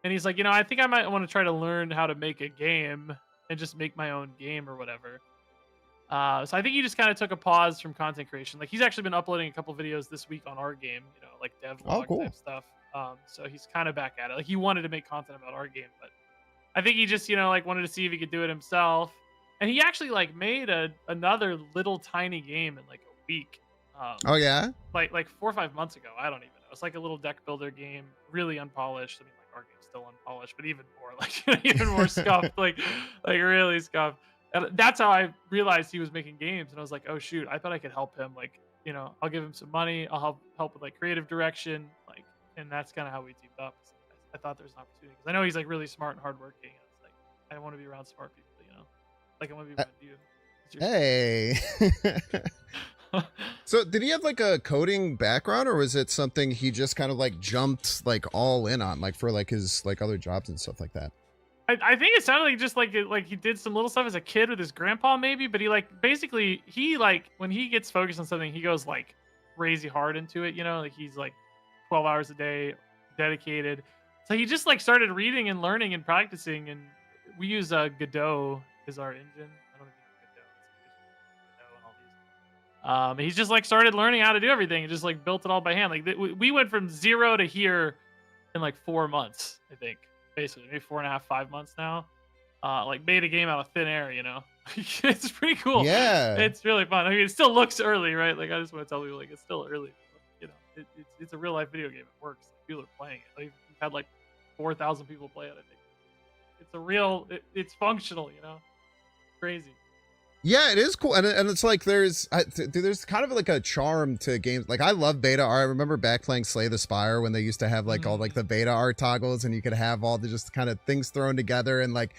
And he's like, I think I might want to try to learn how to make a game and just make my own game or whatever. So I think he just kind of took a pause from content creation. Like he's actually been uploading a couple videos this week on our game, like Oh, devlog type cool. stuff. So he's kind of back at it. Like he wanted to make content about our game, but I think he just, like wanted to see if he could do it himself. And he actually like made another little tiny game in like a week. Um, Oh yeah. like 4 or 5 months ago. I don't even know. It's like a little deck builder game, really unpolished. I mean, like our game's still unpolished, but even more like even more scuffed, like really scuffed. And that's how I realized he was making games, and I was like, oh shoot, I thought I could help him. Like, I'll give him some money. I'll help with like creative direction, like, and that's kind of how we teamed up. So I thought there's an opportunity because I know he's like really smart and hardworking. And it's like I want to be around smart people, like I want to be Uh, around you. 'Cause hey. you're So did he have like a coding background, or was it something he just kind of like jumped like all in on, like for like his like other jobs and stuff like that? I think it sounded like just like he did some little stuff as a kid with his grandpa maybe, but he like basically he like when he gets focused on something, he goes like crazy hard into it, like he's like 12 hours a day dedicated. So he just like started reading and learning and practicing, and we use Godot as our engine. I don't know if you know Godot. It's Godot and all these. He's just like started learning how to do everything and just like built it all by hand. Like we went from zero to here in like 4 months, I think, basically maybe 4.5, 5 months now. Like made a game out of thin air, it's pretty cool. Yeah. It's really fun. I mean, it still looks early, right? Like I just want to tell you, like it's still early. It's a real life video game. It works. Like, people are playing it. Like, we've had like 4,000 people play it. I think it's a real. It's functional. Crazy. Yeah, it is cool, and it's like there's kind of like a charm to games. Like I love beta art. I remember back playing Slay the Spire when they used to have like all like Mm. the beta art toggles, and you could have all the just kind of things thrown together and like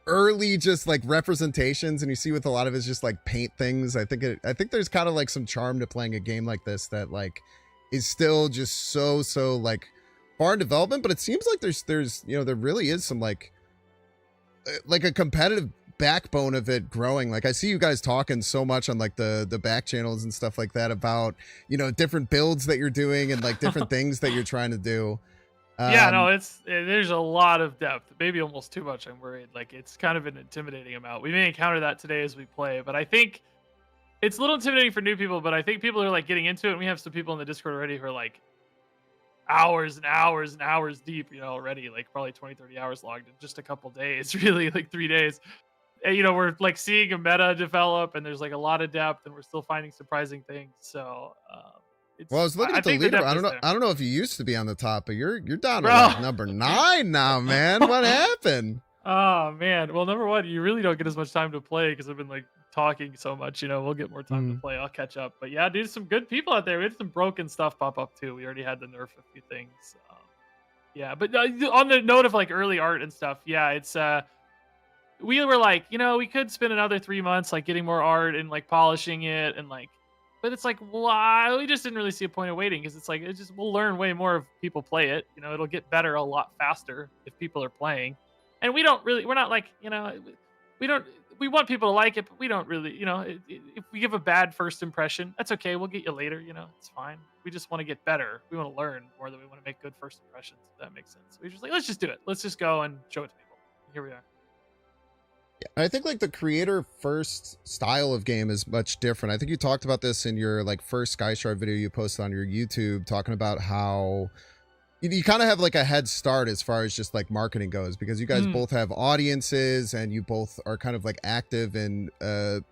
early just like representations. And you see with a lot of it's just like paint things. I think there's kind of like some charm to playing a game like this that like is still just so like far in development. But it seems like there's there really is some like a competitive backbone of it growing. Like I see you guys talking so much on like the back channels and stuff like that about different builds that you're doing and like different things that you're trying to do. Yeah, no, um there's a lot of depth, maybe almost too much. I'm worried. Like it's kind of an intimidating amount. We may encounter that today as we play, but I think it's a little intimidating for new people. But I think people are like getting into it, and we have some people in the Discord already who are like hours and hours and hours deep, already like probably 20, 30 hours logged in just a couple days, really like 3 days. And, we're like seeing a meta develop, and there's like a lot of depth, and we're still finding surprising things. So well, I it's was looking I at the think the leader. depth is there, I don't know if you used to be on the top, but you're down to bro. like number 9 now, man. What happened? Oh man. Well, number one, you really don't get as much time to play because I've been like talking so much. We'll get more time to Hmm. play. I'll catch up. But yeah, dude, some good people out there. We had some broken stuff pop up too. We already had to nerf a few things. Yeah, but on the note of like early art and stuff, yeah, it's we were like, we could spend another 3 months like getting more art and like polishing it and like, but it's like, why? We just didn't really see a point of waiting because it's like it's just we'll learn way more if people play it. It'll get better a lot faster if people are playing, and we're not like we don't we want people to like it, but we don't really if we give a bad first impression, that's okay. We'll get you later. It's fine. We just want to get better. We want to learn more than we want to make good first impressions. If that makes sense. We're just like, let's just do it. Let's just go and show it to people. Here we are. I think like the creator first style of game is much different. I think you talked about this in your like first Sky Shard video you posted on your YouTube, talking about how you kind of have like a head start as far as just like marketing goes, because you guys Mm. both have audiences and you both are kind of like active in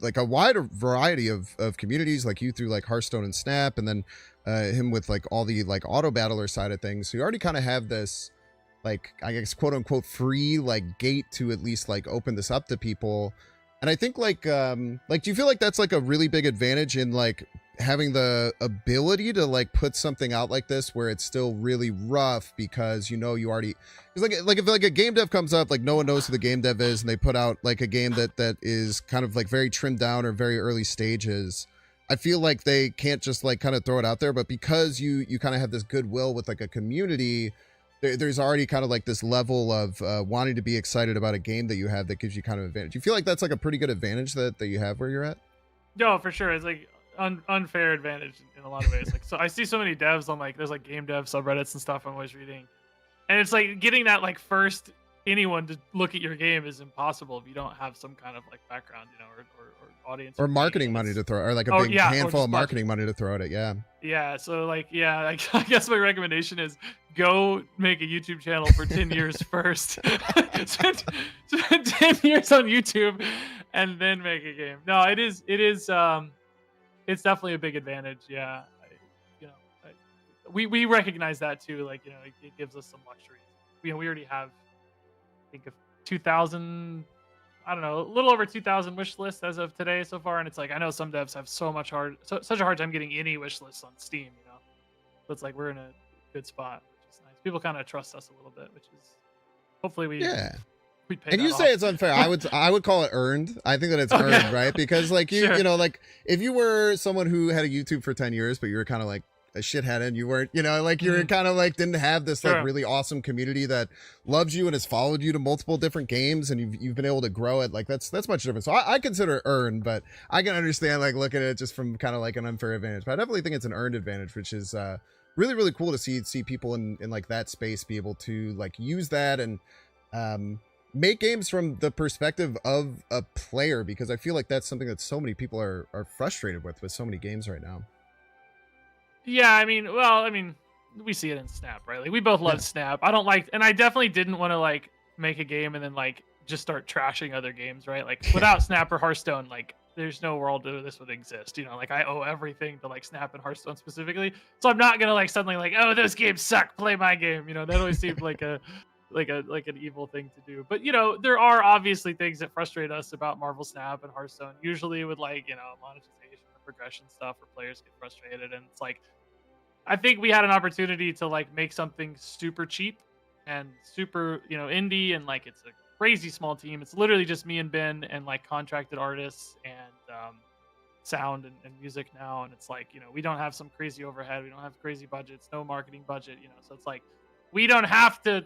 like a wider variety of communities, like you through like Hearthstone and Snap, and then him with like all the like auto battler side of things. So you already kind of have this like, I guess, quote unquote free like gate to at least like open this up to people. And I think like do you feel like that's like a really big advantage in like having the ability to like put something out like this where it's still really rough, because you already, because like if like a game dev comes up, like no one knows who the game dev is, and they put out like a game that is kind of like very trimmed down or very early stages, I feel like they can't just like kind of throw it out there. But because you kind of have this goodwill with like a community, there's already kind of like this level of wanting to be excited about a game that you have that gives you kind of advantage. You feel like that's like a pretty good advantage that you have where you're at? No, for sure. It's like unfair advantage in a lot of ways. Like, so I see so many devs on like there's like game dev subreddits and stuff I'm always reading, And it's like getting that like first anyone to look at your game is impossible if you don't have some kind of like background, or audience Or you're gaining, marketing and money it's to throw, or like a oh big yeah, or handful of just budget. marketing money to throw at it. Yeah. Yeah, so like yeah, I guess my recommendation is go make a YouTube channel for 10 years first. spend, spend 10 years on YouTube and then make a game. No, it is it's definitely a big advantage. Yeah. You know, I, we recognize that too. Like, it gives us some luxuries. We already have, I think, of 2,000, I don't know, a little over 2,000 wish lists as of today so far. And it's like, I know some devs have such a hard time getting any wish lists on Steam. So it's like we're in a good spot, which is nice. People kind of trust us a little bit, which is hopefully Yeah. we pay And that you off. say it's unfair. I would call it earned. I think that it's Okay. earned, right? Because like Sure. like if you were someone who had a YouTube for 10 years, but you were kind of like a shithead and you weren't, like you were kind of like didn't have this like Sure. really awesome community that loves you and has followed you to multiple different games, and you've been able to grow it. Like that's much different. So I consider it earned, but I can understand like looking at it just from kind of like an unfair advantage. But I definitely think it's an earned advantage, which is really, really cool to see people in like that space be able to like use that and make games from the perspective of a player, because I feel like that's something that so many people are frustrated with so many games right now. Yeah, I mean, we see it in Snap, right? Like we both love Yeah. Snap. I don't like, and I definitely didn't want to like make a game and then like just start trashing other games, right? Like without Snap or Hearthstone, like there's no world where this would exist. Like I owe everything to like Snap and Hearthstone specifically. So I'm not gonna like suddenly like, oh, those games suck, play my game. That always seemed like an evil thing to do. But there are obviously things that frustrate us about Marvel Snap and Hearthstone. Usually with like, monetization or progression stuff where players get frustrated. And it's like I think we had an opportunity to like make something super cheap and super, indie, and like it's a crazy small team. It's literally just me and Ben and like contracted artists and sound and music now. And it's like, we don't have some crazy overhead. We don't have crazy budgets, no marketing budget, so it's like we don't have to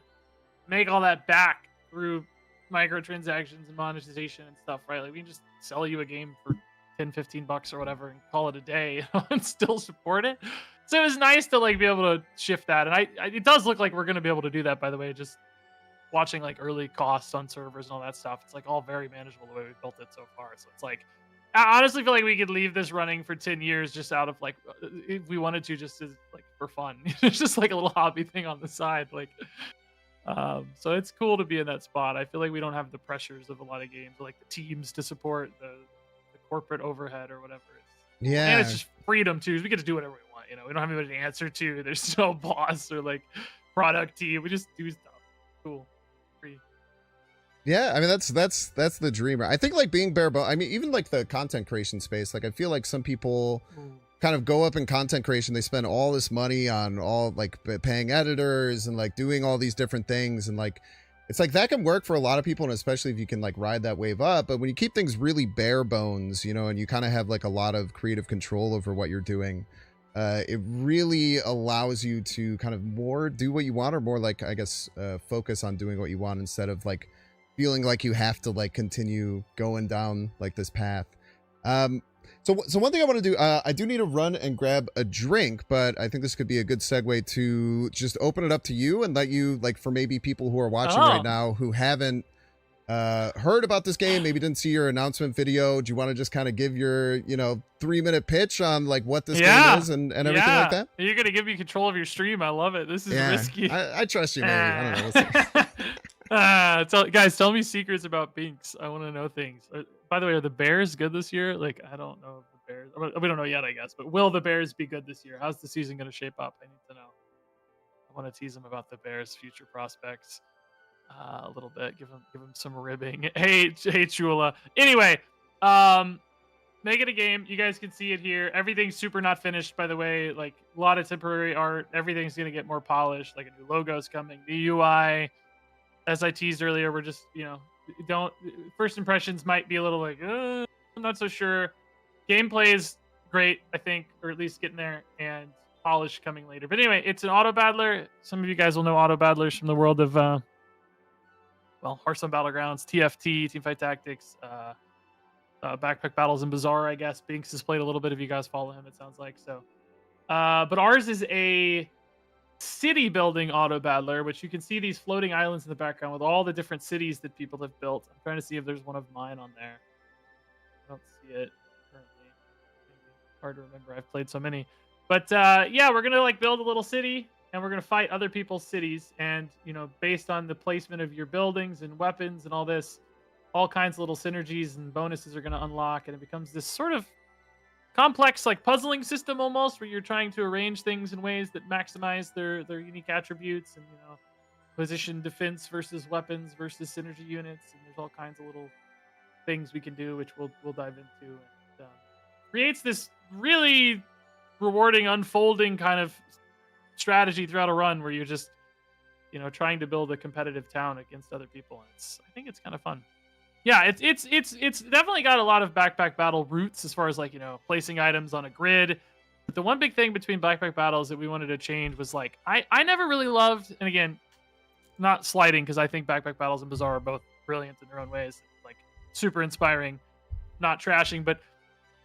make all that back through microtransactions and monetization and stuff, right? Like we can just sell you a game for 10-15 bucks or whatever and call it a day and still support it. So it was nice to like be able to shift that. And it does look like we're going to be able to do that, by the way, just watching like early costs on servers and all that stuff. It's like all very manageable the way we built it so far. So it's like, I honestly feel like we could leave this running for 10 years just out of like, if we wanted to, just as like for fun. It's just like a little hobby thing on the side. So it's cool to be in that spot. I feel like we don't have the pressures of a lot of games, like the teams to support the corporate overhead or whatever. Yeah. And it's just freedom too. We get to do whatever we want. We don't have anybody to answer to. There's no boss or like product team. We just do stuff. Cool. Free. Yeah, I mean that's the dream. I think like being bare bones. I mean, even like the content creation space. Like I feel like some people kind of go up in content creation. They spend all this money on all like paying editors and like doing all these different things, and like it's like that can work for a lot of people, and especially if you can like ride that wave up. But when you keep things really bare bones, and you kind of have like a lot of creative control over what you're doing, it really allows you to kind of more do what you want, or more like I guess focus on doing what you want instead of like feeling like you have to like continue going down like this path. So one thing I want to do, I do need to run and grab a drink, but I think this could be a good segue to just open it up to you and let you, like, for maybe people who are watching right now who haven't heard about this game, maybe didn't see your announcement video. Do you want to just kind of give your 3-minute pitch on like what this game is and everything like that? You're gonna give me control of your stream. I love it. This is risky. I trust you, maybe. I don't know. Guys, tell me secrets about Binks. I want to know things. By the way, are the Bears good this year? Like, I don't know if the Bears. We don't know yet, I guess. But will the Bears be good this year? How's the season going to shape up? I need to know. I want to tease them about the Bears' future prospects a little bit. Give them some ribbing. Hey, Chula. Anyway, make it a game. You guys can see it here. Everything's super not finished, by the way. Like a lot of temporary art. Everything's going to get more polished. Like a new logo's coming. The UI. As I teased earlier, we're just, first impressions might be a little like, I'm not so sure. Gameplay is great, I think, or at least getting there, and polish coming later. But anyway, it's an auto battler. Some of you guys will know auto battlers from the world of, Hearthstone Battlegrounds, TFT, Teamfight Tactics, Backpack Battles, and Bazaar, I guess. Binks has played a little bit if you guys follow him, it sounds like. So, but ours is a city building auto battler, which you can see these floating islands in the background with all the different cities that people have built. I'm trying to see if there's one of mine on there. I don't see it currently. Maybe hard to remember. I've played so many. But yeah, we're gonna like build a little city and we're gonna fight other people's cities. And based on the placement of your buildings and weapons and all this, all kinds of little synergies and bonuses are gonna unlock, and it becomes this sort of complex like puzzling system almost where you're trying to arrange things in ways that maximize their unique attributes, and position defense versus weapons versus synergy units, and there's all kinds of little things we can do, which we'll dive into, and creates this really rewarding unfolding kind of strategy throughout a run where you're just trying to build a competitive town against other people, and I think it's kind of fun. Yeah, it's definitely got a lot of backpack battle roots as far as like placing items on a grid. But the one big thing between backpack battles that we wanted to change was like I never really loved, and again, not slighting because I think backpack battles and Bazaar are both brilliant in their own ways, like super inspiring, not trashing, but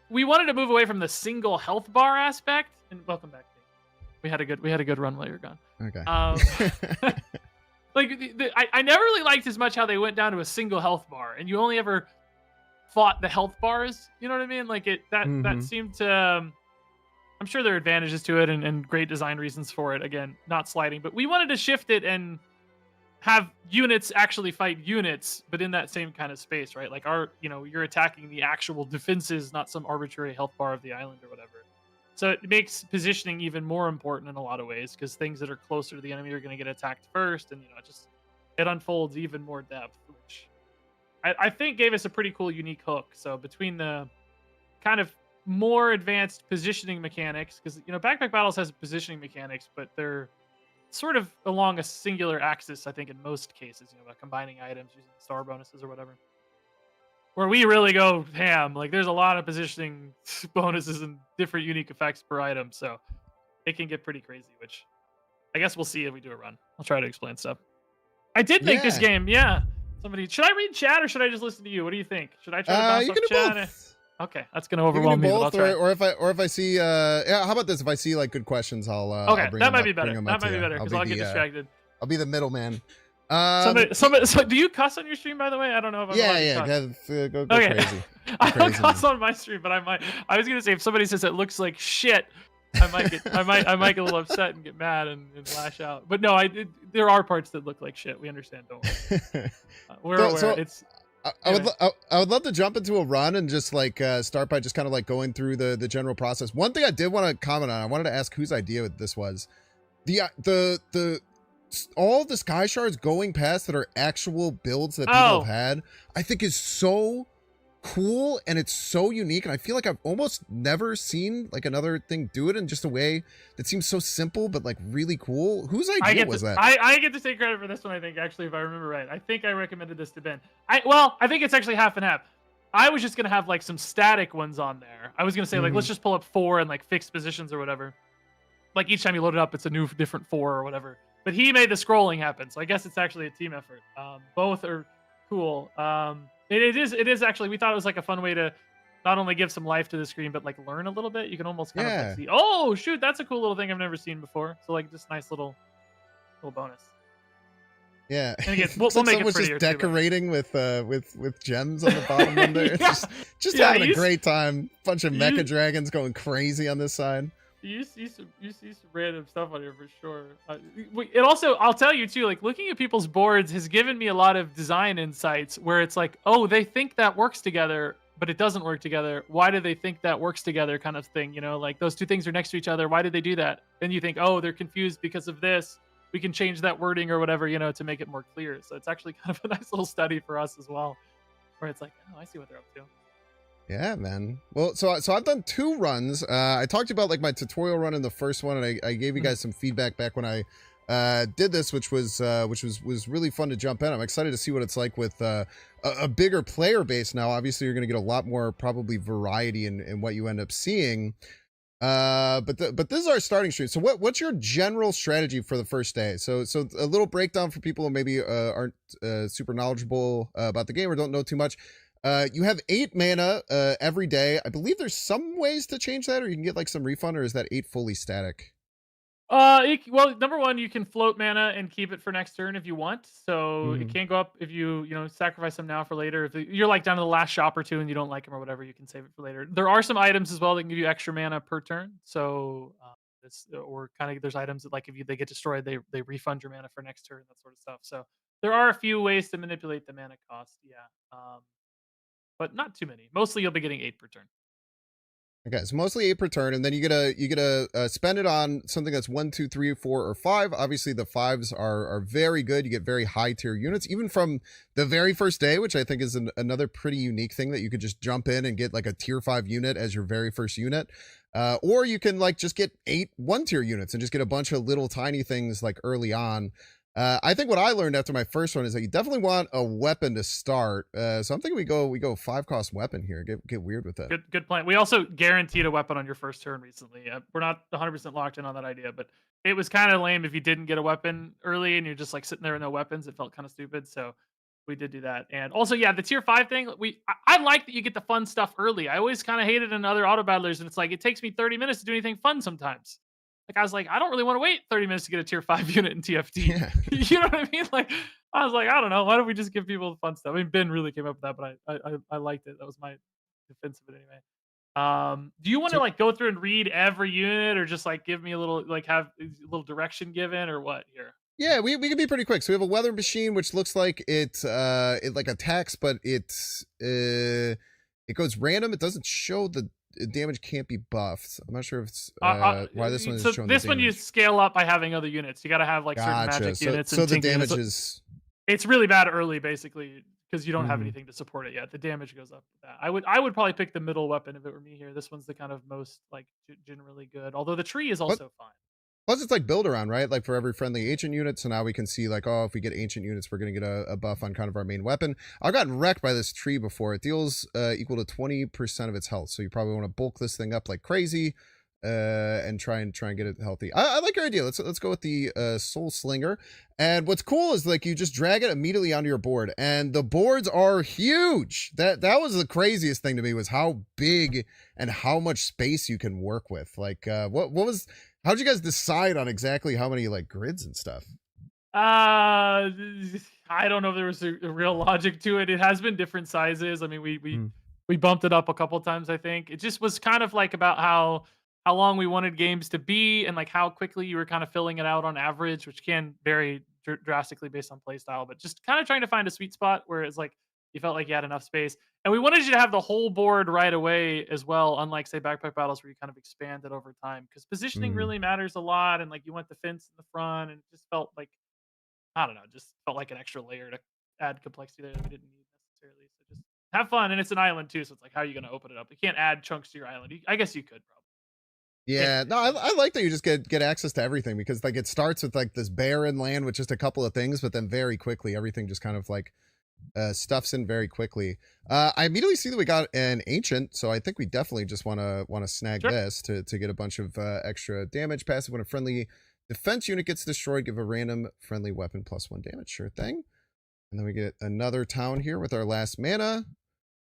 we wanted to move away from the single health bar aspect. And welcome back, Dave. We had a good run while you're gone. Okay. Like I never really liked as much how they went down to a single health bar, and you only ever fought the health bars. You know what I mean? Like that seemed to. I'm sure there are advantages to it and great design reasons for it. Again, not sliding, but we wanted to shift it and have units actually fight units, but in that same kind of space, right? Like you're attacking the actual defenses, not some arbitrary health bar of the island or whatever. So it makes positioning even more important in a lot of ways, because things that are closer to the enemy are going to get attacked first, and it unfolds even more depth, which I think gave us a pretty cool, unique hook. So between the kind of more advanced positioning mechanics, because Backpack Battles has positioning mechanics, but they're sort of along a singular axis, I think, in most cases, by combining items using star bonuses or whatever. Where we really go ham, like there's a lot of positioning bonuses and different unique effects per item, so it can get pretty crazy, which I guess we'll see if we do a run. I'll try to explain stuff. I did make this game, yeah. Should I read chat or should I just listen to you? What do you think? Should I try to bounce you off can do chat? both. Okay, that's gonna overwhelm me. But I'll try. Or if I see yeah, how about this? If I see like good questions, I'll okay, I'll that might be better. That might be better because I'll get distracted. I'll be the middleman. Somebody, so do you cuss on your stream, by the way? I don't know if I'm go okay. Crazy. I don't cuss on my stream, but I might. I was gonna say if somebody says it looks like shit, I might get a little upset and get mad and lash out. But no, there are parts that look like shit. We understand. Don't worry. We're aware. So I would love to jump into a run and just like start by just kind of like going through the general process. One thing I did want to comment on, I wanted to ask whose idea this was. The all the sky shards going past that are actual builds that people have had, I think is so cool and it's so unique, and I feel like I've almost never seen like another thing do it in just a way that seems so simple but like really cool. Whose idea was that? I get to take credit for this one, I think, actually, if I remember right. I think I recommended this to Ben. I think it's actually half and half. I was just gonna have like some static ones on there. I was gonna say like let's just pull up 4 and like fixed positions or whatever. Like each time you load it up, it's a new different 4 or whatever. But he made the scrolling happen, so I guess it's actually a team effort. Both are cool. It is actually. We thought it was like a fun way to not only give some life to the screen, but like learn a little bit. You can almost kind of like see. Oh shoot, that's a cool little thing I've never seen before. So like just nice little bonus. Yeah, and again, we'll make it prettier just decorating with gems on the bottom of there. It's just having a great time. Bunch of mecha dragons going crazy on this side. You see some random stuff on here for sure. It also, I'll tell you too, like looking at people's boards has given me a lot of design insights where it's like, oh, they think that works together, but it doesn't work together. Why do they think that works together, kind of thing? Like those two things are next to each other. Why did they do that? Then you think, oh, they're confused because of this. We can change that wording or whatever, to make it more clear. So it's actually kind of a nice little study for us as well, where it's like, oh, I see what they're up to. Yeah, man. Well, so I've done 2 runs. I talked to you about like my tutorial run in the first one, and I gave you guys some feedback back when I did this, which was really fun to jump in. I'm excited to see what it's like with a bigger player base now. Obviously, you're going to get a lot more probably variety in what you end up seeing. But this is our starting stream. So what's your general strategy for the first day? So a little breakdown for people who maybe aren't super knowledgeable about the game or don't know too much. You have 8 mana every day. I believe there's some ways to change that, or you can get like some refund, or is that 8 fully static? Well, number one, you can float mana and keep it for next turn if you want. So it Mhm. can go up if you sacrifice them now for later. If you're like down to the last shop or two and you don't like them or whatever, you can save it for later. There are some items as well that can give you extra mana per turn. So or kind of there's items that like if they get destroyed, they refund your mana for next turn, that sort of stuff. So there are a few ways to manipulate the mana cost. Yeah, but not too many. Mostly you'll be getting 8 per turn. Okay, so mostly 8 per turn, and then you get to spend it on something that's 1, 2, 3, 4, or 5. Obviously, the fives are very good. You get very high tier units, even from the very first day, which I think is another pretty unique thing that you could just jump in and get like a tier 5 unit as your very first unit. Or you can like just get 8 1 tier units and just get a bunch of little tiny things like early on. I think what I learned after my first one is that you definitely want a weapon to start. So I'm thinking we go 5 cost weapon here. Get weird with it. Good plan. We also guaranteed a weapon on your first turn recently. We're not 100% locked in on that idea, but it was kind of lame if you didn't get a weapon early and you're just like sitting there with no weapons. It felt kind of stupid. So we did do that. And also, yeah, the tier 5 thing, I like that you get the fun stuff early. I always kind of hated in other auto battlers, and it's like it takes me 30 minutes to do anything fun sometimes. Like I was like, I don't really want to wait 30 minutes to get a tier 5 unit in TFT. Yeah. You know what I mean? Like I was like, I don't know. Why don't we just give people the fun stuff? I mean, Ben really came up with that, but I liked it. That was my defense of it anyway. Do you want to So like go through and read every unit, or just like give me a little like have a little direction given, or what here? yeah, we can be pretty quick. So we have a weather machine, which looks like it like attacks, but it goes random. It doesn't show the damage can't be buffed. I'm not sure if it's why this one So is showing the this one you damage. scale up by having other units. You got to have like certain Gotcha. magic So units so and the tinker units. damage So is it's really bad early, basically, because you don't have mhm. anything to support it yet. The damage goes up with that. I would probably pick the middle weapon if it were me here. This one's the kind of most like generally good. Although the tree is What also fine. plus it's like build around, right? Like for every friendly ancient unit. So now we can see like, oh, if we get ancient units, we're gonna get a buff on kind of our main weapon. I've gotten wrecked by this tree before. It deals equal to 20% of its health. So you probably want to bulk this thing up like crazy. And try and get it healthy. I like your idea. Let's go with the Soul Slinger. And what's cool is like you just drag it immediately onto your board, and the boards are huge. That was the craziest thing to me was how big and how much space you can work with. Like what was how'd you guys decide on exactly how many like grids and stuff? Uh, I don't know if there was a real logic to it. It has been different sizes. I mean, Mm, we bumped it up a couple times. I think it just was kind of like about how long we wanted games to be and like how quickly you were kind of filling it out on average, which can vary drastically based on play style. But just kind of trying to find a sweet spot where it's like you felt like you had enough space, and we wanted you to have the whole board right away as well. Unlike say backpack battles where you kind of expand it over time, because positioning mm. really matters a lot, and like you want the fence in the front, and it just felt like I don't know, just felt like an extra layer to add complexity there that we didn't need necessarily. So just have fun, and it's an island too, so it's like, how are you going to open it up? You can't add chunks to your island. I guess you could probably. Yeah, no, I like that you just get access to everything because like it starts with like this barren land with just a couple of things, but then very quickly everything just kind of like stuffs in very quickly. I immediately see that we got an ancient, so I think we definitely just want to snag Sure. this to get a bunch of extra damage. Passive when a friendly defense unit gets destroyed, give a random friendly weapon +1 damage. Sure thing. And then we get another town here with our last mana.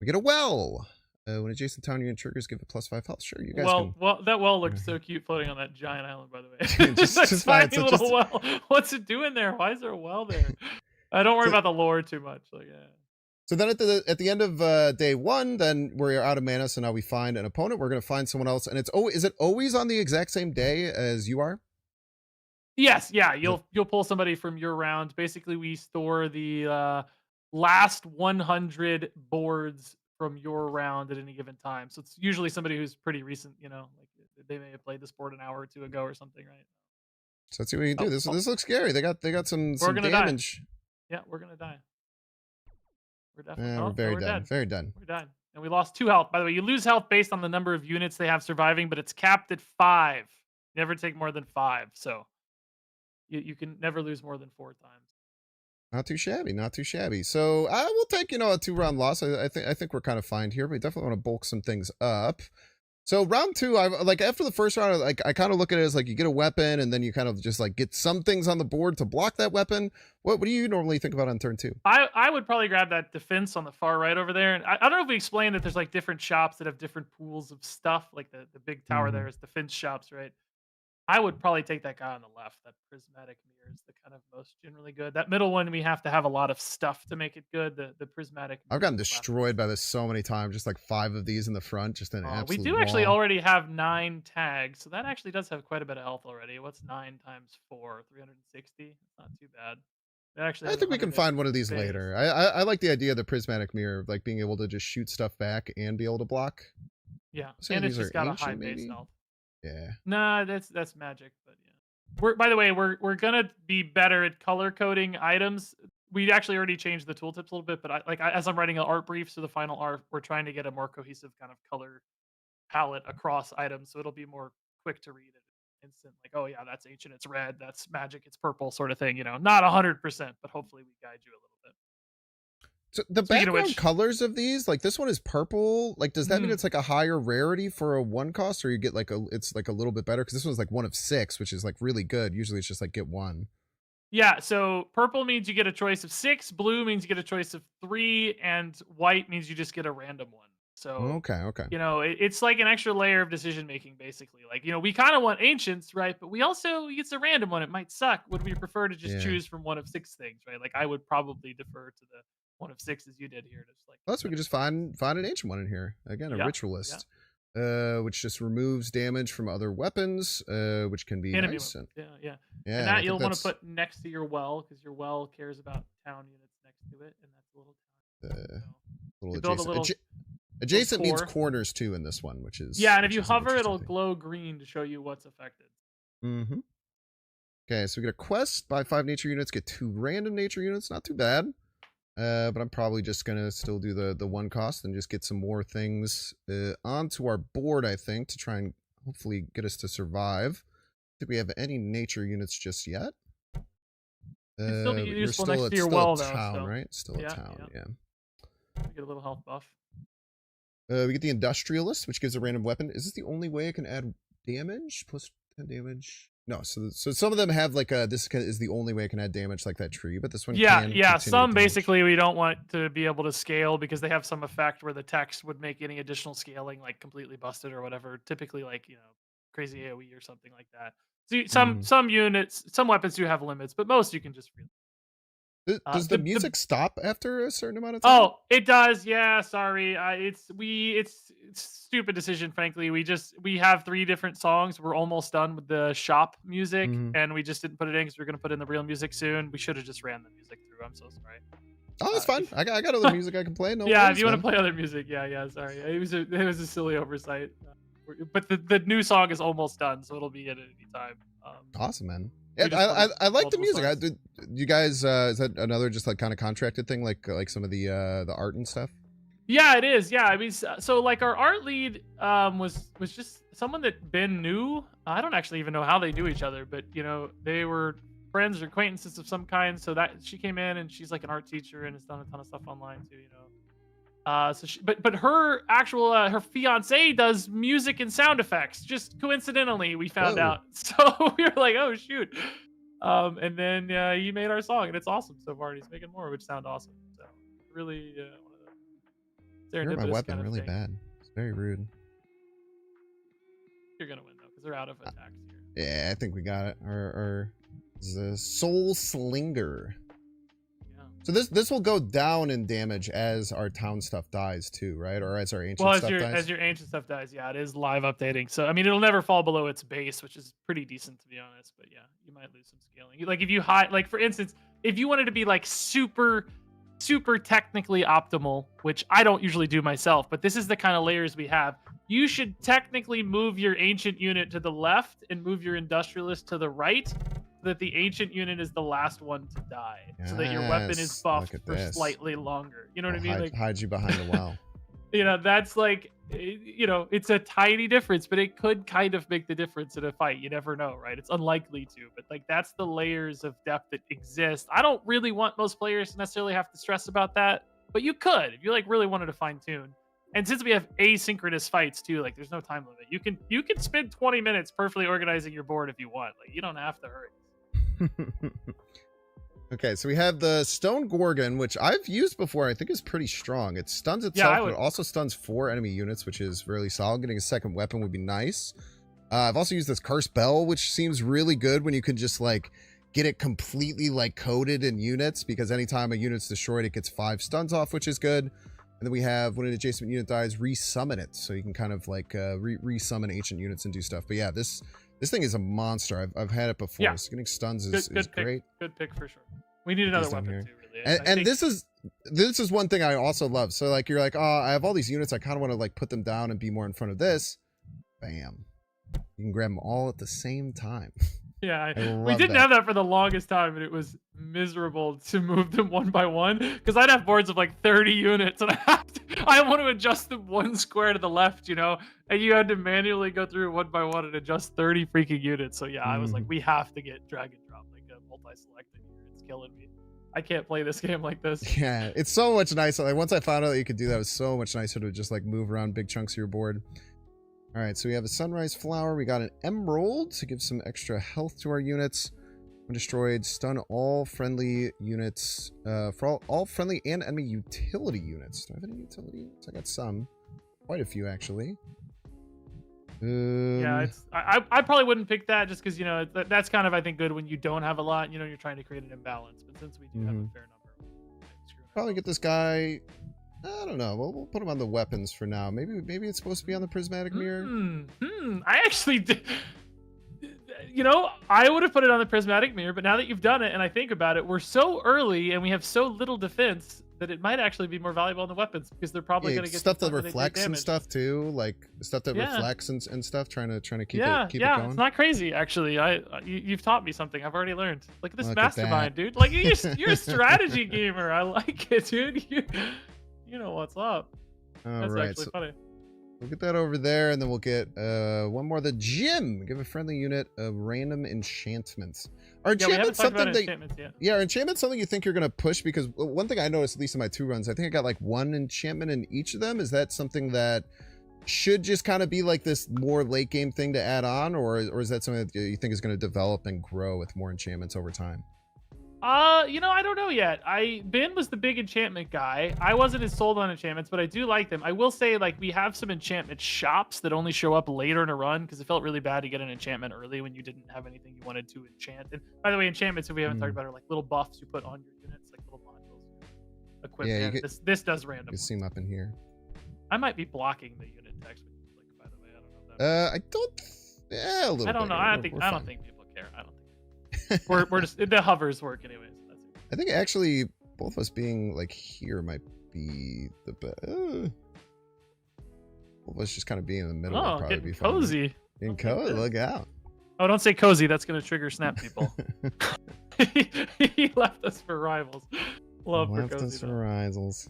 We get a well. When adjacent town unit triggers, give it +5 health. Sure, you guys can. Well, that well looked so cute floating on that giant island, by the way. just That's fine. tiny So little just well. What's it doing there? Why is there a well there? I don't worry so about the lore too much. Like, yeah. So then at the end of day one, then we're out of mana. So now we find an opponent. We're gonna find someone else, and it's is it always on the exact same day as you are? Yes, yeah, Is it? you'll pull somebody from your round. Basically, we store the last 100 boards from your round at any given time. So it's usually somebody who's pretty recent. Like they may have played this board an hour or two ago or something, right? So let's see what you can do. Oh, This looks scary. They got we're some gonna die. damage. Yeah, we're gonna die. We're definitely. We're Oh no, very we're done. dead. Very done. We're done, and we lost 2 health. By the way, you lose health based on the number of units they have surviving, but it's capped at 5. Never take more than 5. So you can never lose more than 4 times. Not too shabby. Not too shabby. So I will take a 2 round loss. I think we're kind of fine here. But we definitely want to bulk some things up. So round two, I like after the first round, like I kind of look at it as like you get a weapon and then you kind of just like get some things on the board to block that weapon. What do you normally think about on turn two? I would probably grab that defense on the far right over there. And I don't know if we explained that there's like different shops that have different pools of stuff. Like the big tower Mm-hmm. there is defense shops, right? I would probably take that guy on the left. That prismatic mirror is the kind of most generally good. That middle one, we have to have a lot of stuff to make it good. The prismatic I've mirror gotten on the left destroyed is. by this so many times. Just like 5 of these in the front, just an We absolute do actually wall. already have 9 tags, so that actually does have quite a bit of health already. What's 9 times 4? 360? It's not too bad. It actually I has think we 100 can hit find one of these base. later. I like the idea of the prismatic mirror, like being able to just shoot stuff back and be able to block. Yeah, Saying and it's these just are got a high ancient, base maybe. health. Yeah. Nah, that's magic, but yeah. We're by the way, we're gonna be better at color coding items. We actually already changed the tooltips a little bit, but as I'm writing an art brief, so the final art, we're trying to get a more cohesive kind of color palette across items, so it'll be more quick to read it instant. Like, oh yeah, that's ancient, it's red, that's magic, it's purple, sort of thing. Not 100%, but hopefully we guide you a little bit. So the Speaking of background which, colors of these, like this one is purple. Like, does that mean mhm, it's like a higher rarity for a 1 cost, or you get like it's like a little bit better? Because this one's like 1 of 6, which is like really good. Usually it's just like get 1. yeah, so purple means you get a choice of 6, blue means you get a choice of 3, and white means you just get a random one. So, Okay, okay. it's like an extra layer of decision making, basically. Like, we kind of want ancients, right? But we also, it's a random one. It might suck. Would we prefer to just Yeah. choose from 1 of 6 things, right? Like, I would probably defer to the 1 of 6 as you did here. Just like, Plus, we could just find an ancient one in here. Again, a yeah, yeah. ritualist, which just removes damage from other weapons, which can be Enemy nice. weapons. And Yeah, yeah. And yeah, and I that think you'll want to that's put next to your well because your well cares about town units next to it. And that's a little town. a So little you build a adjacent. little Adjacent means core. corners too in this one, Yeah, and if which you is an hover, interesting it'll thing. glow green to show you what's affected. Mm-hmm. Okay, so we get a quest, buy 5 nature units, get 2 random nature units. Not too bad. But I'm probably just gonna still do the 1 cost and just get some more things onto our board, I think, to try and hopefully get us to survive. Think we have any nature units just yet? It'd still be But you're useful still next to your a well, though. town, So right? Still a yeah, town, yeah, yeah. get a little health buff. We get the industrialist, which gives a random weapon. Is this the only way I can add damage? Plus 10 damage. No, so some of them have like is the only way I can add damage, like that tree, but this one Yeah, can yeah. continue Some damage. basically we don't want to be able to scale because they have some effect where the text would make any additional scaling like completely busted or whatever. Typically, like crazy AOE or something like that. So Mhm. some units, some weapons do have limits, but most you can just. Does the The music stop after a certain amount of time? Oh, it does. Yeah, sorry. It's stupid decision, frankly. We have 3 different songs. We're almost done with the shop music, Mhm. and we just didn't put it in because we're gonna put in the real music soon. We should have just ran the music through. I'm so sorry. Oh, that's fine. If I got other music I can play. No yeah, if worries, you want to man. play other music, yeah, sorry. It was a silly oversight. But the new song is almost done, so it'll be at any time. Awesome, man. We Yeah, just wanted I like the multiple music. songs. You guys, is that another just like kind of contracted thing, like some of the art and stuff? Yeah, it is. Yeah, I mean, so like our art lead was just someone that Ben knew. I don't actually even know how they knew each other, but they were friends or acquaintances of some kind. So that she came in and she's like an art teacher and has done a ton of stuff online too. But her actual her fiance does music and sound effects. Just coincidentally, we found Whoa. out. So we were like, oh shoot. And then he made our song and it's awesome so far. And he's making more, which sound awesome. So really one of the You're my serendipitous weapon kind of really things. bad. It's very rude. You're gonna win though, because they're out of attacks here. Yeah, I think we got it. Or the soul slinger. Yeah. So this will go down in damage as our town stuff dies too, right? Or as our ancient Well, as stuff your dies. as your ancient stuff dies, yeah, it is live updating. So I mean, it'll never fall below its base, which is pretty decent to be honest. But yeah, you might lose some scaling. Like if you like for instance, if you wanted to be like super technically optimal, which I don't usually do myself, but this is the kind of layers we have. You should technically move your ancient unit to the left and move your industrialist to the right, so that the ancient unit is the last one to die, so that your weapon is Yes, buffed look at for this. slightly longer. You know what I I'll mean? Like hide you behind the well. that's like it's a tiny difference, but it could kind of make the difference in a fight. You never know, right? It's unlikely to, but like that's the layers of depth that exist. I don't really want most players to necessarily have to stress about that, but you could if you like really wanted to fine tune. And since we have asynchronous fights too, like there's no time limit. You can spend 20 minutes perfectly organizing your board if you want. Like you don't have to hurry. Okay, so we have the Stone Gorgon, which I've used before. I think is pretty strong. It stuns Yeah, itself, I but would. it also stuns 4 enemy units, which is really solid. Getting a second weapon would be nice. I've also used this Curse Bell, which seems really good when you can just like get it completely like coated in units, because anytime a unit's destroyed, it gets 5 stuns off, which is good. And then we have when an adjacent unit dies, resummon it, so you can kind of like resummon ancient units and do stuff. But yeah, this thing is a monster. I've had it before. Yeah. So getting stuns Good is pick. great. Good pick for sure. We need another These down weapon here. too, really. And this is one thing I also love. So like you're like, oh, I have all these units. I kind of want to like put them down and be more in front of this. Bam. You can grab them all at the same time. Yeah, I we love didn't that. have that for the longest time, and it was miserable to move them one by one because I'd have boards of like 30 units, and I want to adjust them 1 square to the left, you know, and you had to manually go through one by one and adjust 30 freaking units. So yeah, I was like, we have to get drag and drop, like a multi-select in here. It's killing me. I can't play this game like this. Yeah, it's so much nicer. Like once I found out that you could do that, it was so much nicer to just like move around big chunks of your board. All right, so we have a sunrise flower. We got an emerald to give some extra health to our units. When destroyed, stun all friendly units, for all friendly and enemy utility units. Do I have any utility units? I got some. Quite a few, actually. Yeah, I probably wouldn't pick that just because, you know, that's kind of, I think, good when you don't have a lot, you know, you're trying to create an imbalance. But since we do have a fair number, probably get this guy. I don't know. We'll put him on the weapons for now. Maybe it's supposed to be on the prismatic mirror. I actually did. You know, I would have put it on the prismatic mirror, but now that you've done it and I think about it, we're so early and we have so little defense that it might actually be more valuable on the weapons because they're probably going to get stuff that they take reflects and damage. stuff too, like stuff that reflects and stuff. Trying to keep it going. It's not crazy actually. You've taught me something. I've already learned. Look at this Look mastermind, dude. Like you're a strategy gamer. I like it, dude. You know what's up. That's actually funny. We'll get that over there, and then we'll get one more. The gym. Give a friendly unit of random enchantments. Are enchantments something are enchantments something you think you're gonna push? Because one thing I noticed, at least in my 2 runs, I think I got like 1 enchantment in each of them. Is that something that should just kind of be like this more late game thing to add on, or is that something that you think is going to develop and grow with more enchantments over time? You know, I don't know yet. Ben was the big enchantment guy. I wasn't as sold on enchantments, but I do like them. I will say, like, we have some enchantment shops that only show up later in a run because it felt really bad to get an enchantment early when you didn't have anything you wanted to enchant. And by the way, enchantments, if we haven't talked about, are like little buffs you put on your units, like little modules you equip. Yeah, this does random. You see them up in here. I might be blocking the unit text when you click, by the way. I don't know if that I don't. Yeah, a little. I don't know. Bit. I don't think people care. I don't think. we're just the hovers work anyways. That's it. I think actually both of us being like here might be the best. Both of us just kind of being in the middle would probably be fun. Cozy. Getting cozy. Look out. Oh, don't say cozy. That's gonna trigger snap people. He left us for rivals. Left us for rivals.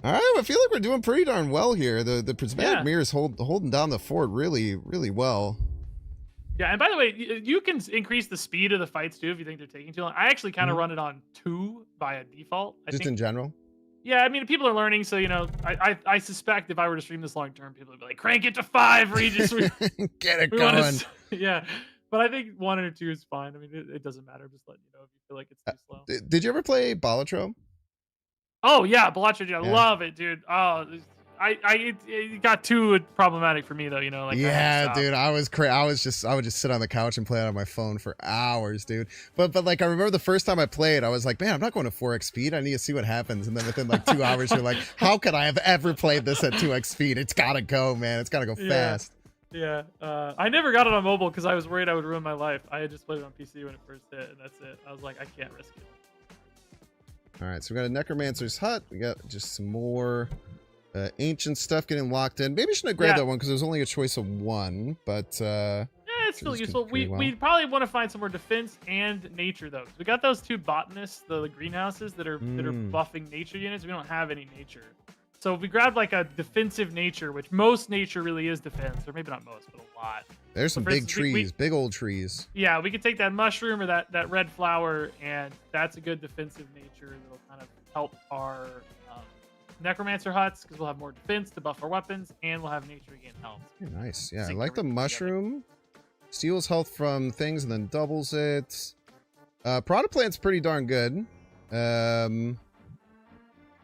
All right, I feel like we're doing pretty darn well here. The prismatic mirror is holding down the fort really, really well. Yeah, and by the way, you can increase the speed of the fights too if you think they're taking too long. I actually kind of run it on 2 by default. Just in general? Yeah, I mean, people are learning, so, you know, I suspect if I were to stream this long term, people would be like, crank it to 5, Regis. Get it going. Yeah, but I think 1 or 2 is fine. I mean, it doesn't matter. I'm just letting you know if you feel like it's too slow. Did you ever play Balatro? Oh, yeah, Balatro, dude. I love it, dude. Oh, it got too problematic for me though, you know. Like dude, I would just sit on the couch and play it on my phone for hours, dude. But like I remember the first time I played, I was like, man, I'm not going to 4x speed. I need to see what happens. And then within like 2 hours, you're like, how could I have ever played this at 2x speed? It's gotta go, man. It's gotta go fast. Yeah, I never got it on mobile because I was worried I would ruin my life. I had just played it on PC when it first hit, and that's it. I was like, I can't risk it. All right, so we got a Necromancer's Hut. We got just some more ancient stuff getting locked in. Maybe I shouldn't have grabbed that one because there's only a choice of 1, but yeah, it's still useful. We probably want to find some more defense and nature though. We got those 2 botanists, the greenhouses that are buffing nature units. We don't have any nature, so if we grabbed like a defensive nature, which most nature really is defense, or maybe not most, but a lot. There's some big trees, big old trees. Yeah, we could take that mushroom or that red flower, and that's a good defensive nature that'll kind of help our necromancer huts because we'll have more defense to buff our weapons, and we'll have nature gain health. Very nice. Yeah, I like the mushroom. Steals health from things and then doubles it. Product plant's pretty darn good. But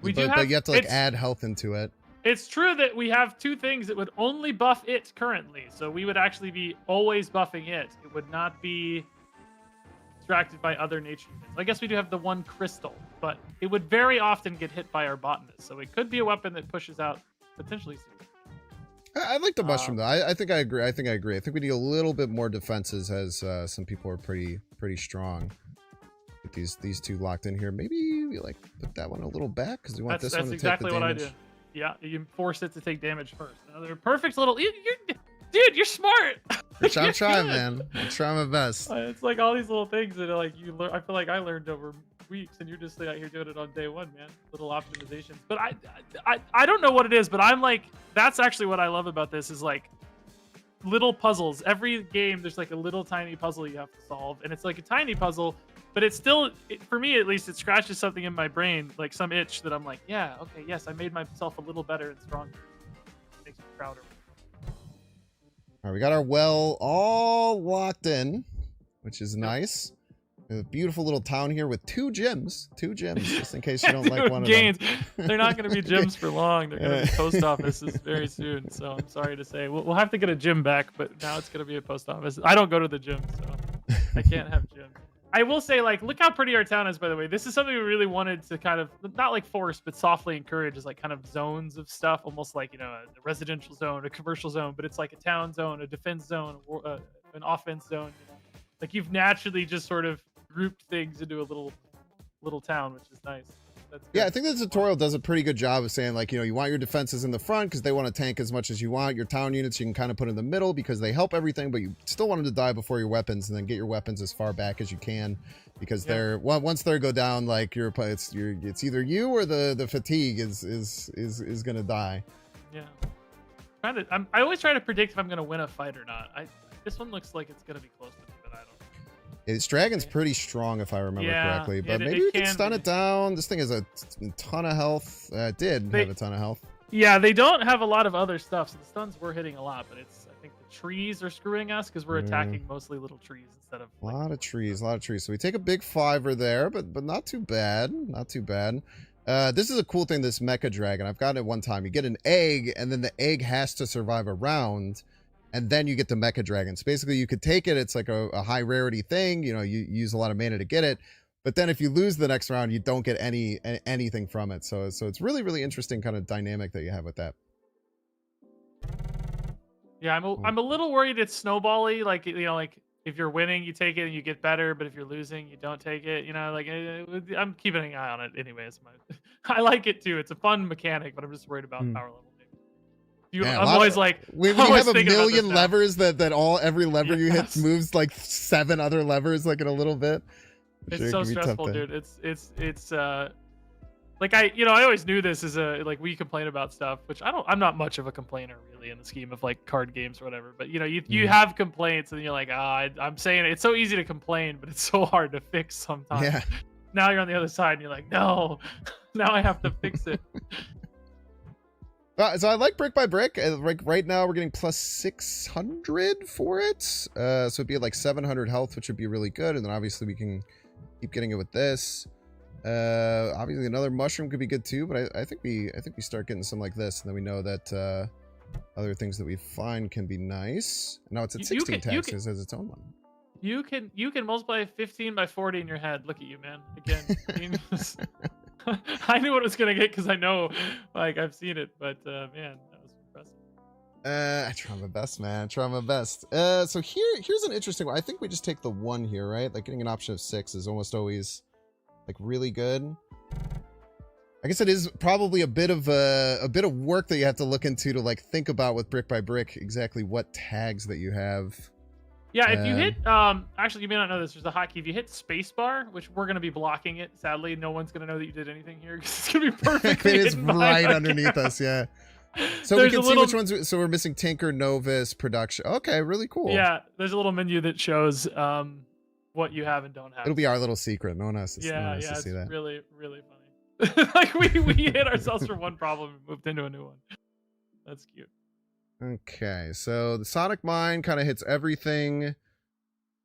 you have to like add health into it. It's true that we have two things that would only buff it currently, so we would actually be always buffing it. It would not be distracted by other nature units. I guess we do have the one crystal, but it would very often get hit by our botanist, so it could be a weapon that pushes out potentially. I like the mushroom though. I think I agree. I think we need a little bit more defenses, as some people are pretty strong. Get these two locked in here. Maybe we like put that one a little back because we want this one to exactly take the what damage. I do. Yeah, you force it to take damage first. They're perfect little. Dude, you're smart. I'm trying, man. I'm trying my best. It's like all these little things that are like you learn. I feel like I learned over weeks, and you're just out here doing it on day one, man. Little optimizations. But I don't know what it is, but I'm like, that's actually what I love about this is like little puzzles. Every game, there's like a little tiny puzzle you have to solve, and it's like a tiny puzzle, but it's still, for me at least, it scratches something in my brain, like some itch that I'm like, yeah, okay, yes, I made myself a little better and stronger. It makes me prouder. All right, we got our well all locked in, which is nice. A beautiful little town here with two gyms, just in case you don't like one of them. They're not going to be gyms for long. They're going to be post offices very soon. So I'm sorry to say, we'll have to get a gym back, but now it's going to be a post office. I don't go to the gym, so I can't have gym. I will say, like, look how pretty our town is, by the way. This is something we really wanted to kind of, not like force, but softly encourage, is like kind of zones of stuff, almost like, you know, a residential zone, a commercial zone, but it's like a town zone, a defense zone, an offense zone. You know? Like you've naturally just sort of grouped things into a little town, which is nice. Yeah, I think the tutorial does a pretty good job of saying, like, you know, you want your defenses in the front because they want to tank as much as you want. Your town units you can kind of put in the middle because they help everything, but you still want them to die before your weapons, and then get your weapons as far back as you can because they're once they go down, like it's either you or the fatigue is gonna die. Yeah, I always try to predict if I'm gonna win a fight or not. This one looks like it's gonna be close to me, but I don't know. Its dragon's pretty strong, if I remember correctly, but maybe we can stun it down. This thing has a ton of health. It did have a ton of health. Yeah, they don't have a lot of other stuff, so the stuns were hitting a lot, but I think the trees are screwing us because we're attacking mostly little trees instead of... A lot of trees. So we take a big fiver there, but not too bad. Not too bad. This is a cool thing, this mecha dragon. I've gotten it one time. You get an egg, and then the egg has to survive a round, and then you get the mecha dragon. So basically you could take it, it's like a high rarity thing, you know, you use a lot of mana to get it, but then if you lose the next round, you don't get anything from it. So it's really interesting kind of dynamic that you have with that. Yeah, I'm a little worried it's snowbally, like, you know, like if you're winning you take it and you get better, but if you're losing you don't take it, you know, like I'm keeping an eye on it anyways. I like it too, it's a fun mechanic, but I'm just worried about power level. I'm always like, when you have a million levers that every lever you hit moves like 7 other levers like in a little bit. It's so stressful, dude. It's like I always knew this is like we complain about stuff, which I'm not much of a complainer really in the scheme of like card games or whatever. But you know, you have complaints and you're like, I'm saying it's so easy to complain, but it's so hard to fix sometimes. Yeah. Now you're on the other side and you're like, no, now I have to fix it. So I like brick by brick. Right now we're getting plus 600 for it. So it'd be at like 700 health, which would be really good. And then obviously we can keep getting it with this. Obviously another mushroom could be good too, but I think we start getting some like this, and then we know that other things that we find can be nice. Now it's at 16 taxes as its own one. You can multiply 15 by 40 in your head. Look at you, man. Again. I knew what I was gonna get because I know, like, I've seen it, but man, that was impressive. I try my best, man. I try my best. So here's an interesting one. I think we just take the 1 here, right? Like getting an option of 6 is almost always like really good. I guess it is probably a bit of work that you have to look into to like think about with brick by brick exactly what tags that you have. Yeah, if you hit, actually, you may not know this. There's a hotkey. If you hit spacebar, which we're going to be blocking it, sadly, no one's going to know that you did anything here because it's going to be perfectly It is right underneath us, yeah. So we can see which ones. So we're missing Tinker, Novice, Production. Okay, really cool. Yeah, there's a little menu that shows what you have and don't have. It'll be our little secret. No one has to, see that. It's really, really funny. Like we hit ourselves for one problem and moved into a new one. That's cute. Okay, so the Sonic Mine kind of hits everything.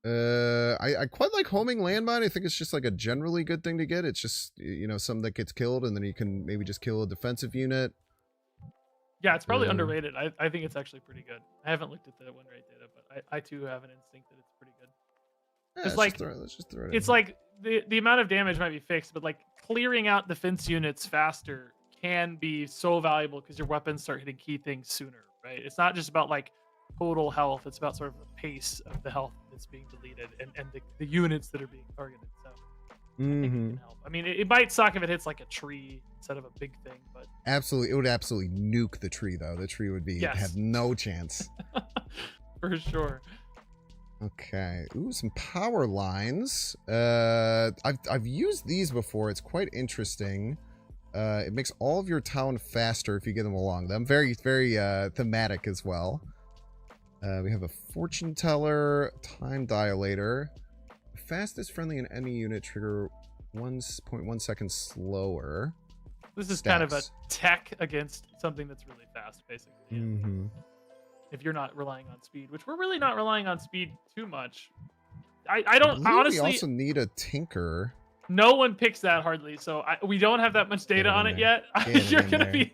I quite like Homing Landmine. I think it's just like a generally good thing to get. It's just, you know, something that gets killed and then you can maybe just kill a defensive unit. Yeah, it's probably Uh, underrated. I think it's actually pretty good. I haven't looked at the win rate data, but I too have an instinct that it's pretty good. yeah, It's like let's just throw it in it's here. like the amount of damage might be fixed, but like clearing out defense units faster can be so valuable because your weapons start hitting key things sooner, right? It's not just about like total health; it's about sort of the pace of the health that's being deleted and the units that are being targeted. So I think it can help. I mean, it might suck if it hits like a tree instead of a big thing, but Absolutely, it would absolutely nuke the tree though. The tree would yes, have no chance. for sure. Okay. Ooh, some power lines. I've used these before. It's quite interesting. It makes all of your town faster if you get them along them. Very, very thematic as well. We have a fortune teller, time dilator. Fastest friendly in any unit trigger 1.1 seconds slower. This is kind of a tech against something that's really fast, basically. Yeah. Mm-hmm. If you're not relying on speed, which we're really not relying on speed too much. I I don't believe honestly. we also need a tinker. No one picks that hardly, so we don't have that much data on it yet. You're gonna be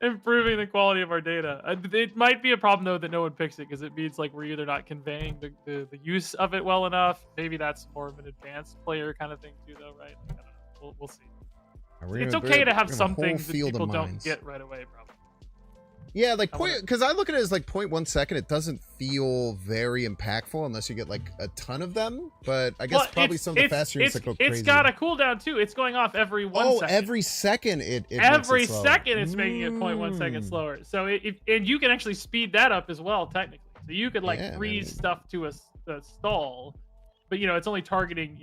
improving the quality of our data. It might be a problem though that no one picks it because it means like we're either not conveying the use of it well enough. Maybe that's more of an advanced player kind of thing too, though, right? I don't know. We'll see. It's okay to have some things that people don't get right away, probably. Yeah, like because I look at it as like 0.1 second. It doesn't feel very impactful unless you get like a ton of them. But I guess probably some of the faster units that go crazy. It's got a cooldown too. It's going off every 1 second. Every second every second it's making it 0.1 second slower. So and you can actually speed that up as well technically. So you could like freeze stuff to a stall, but it's only targeting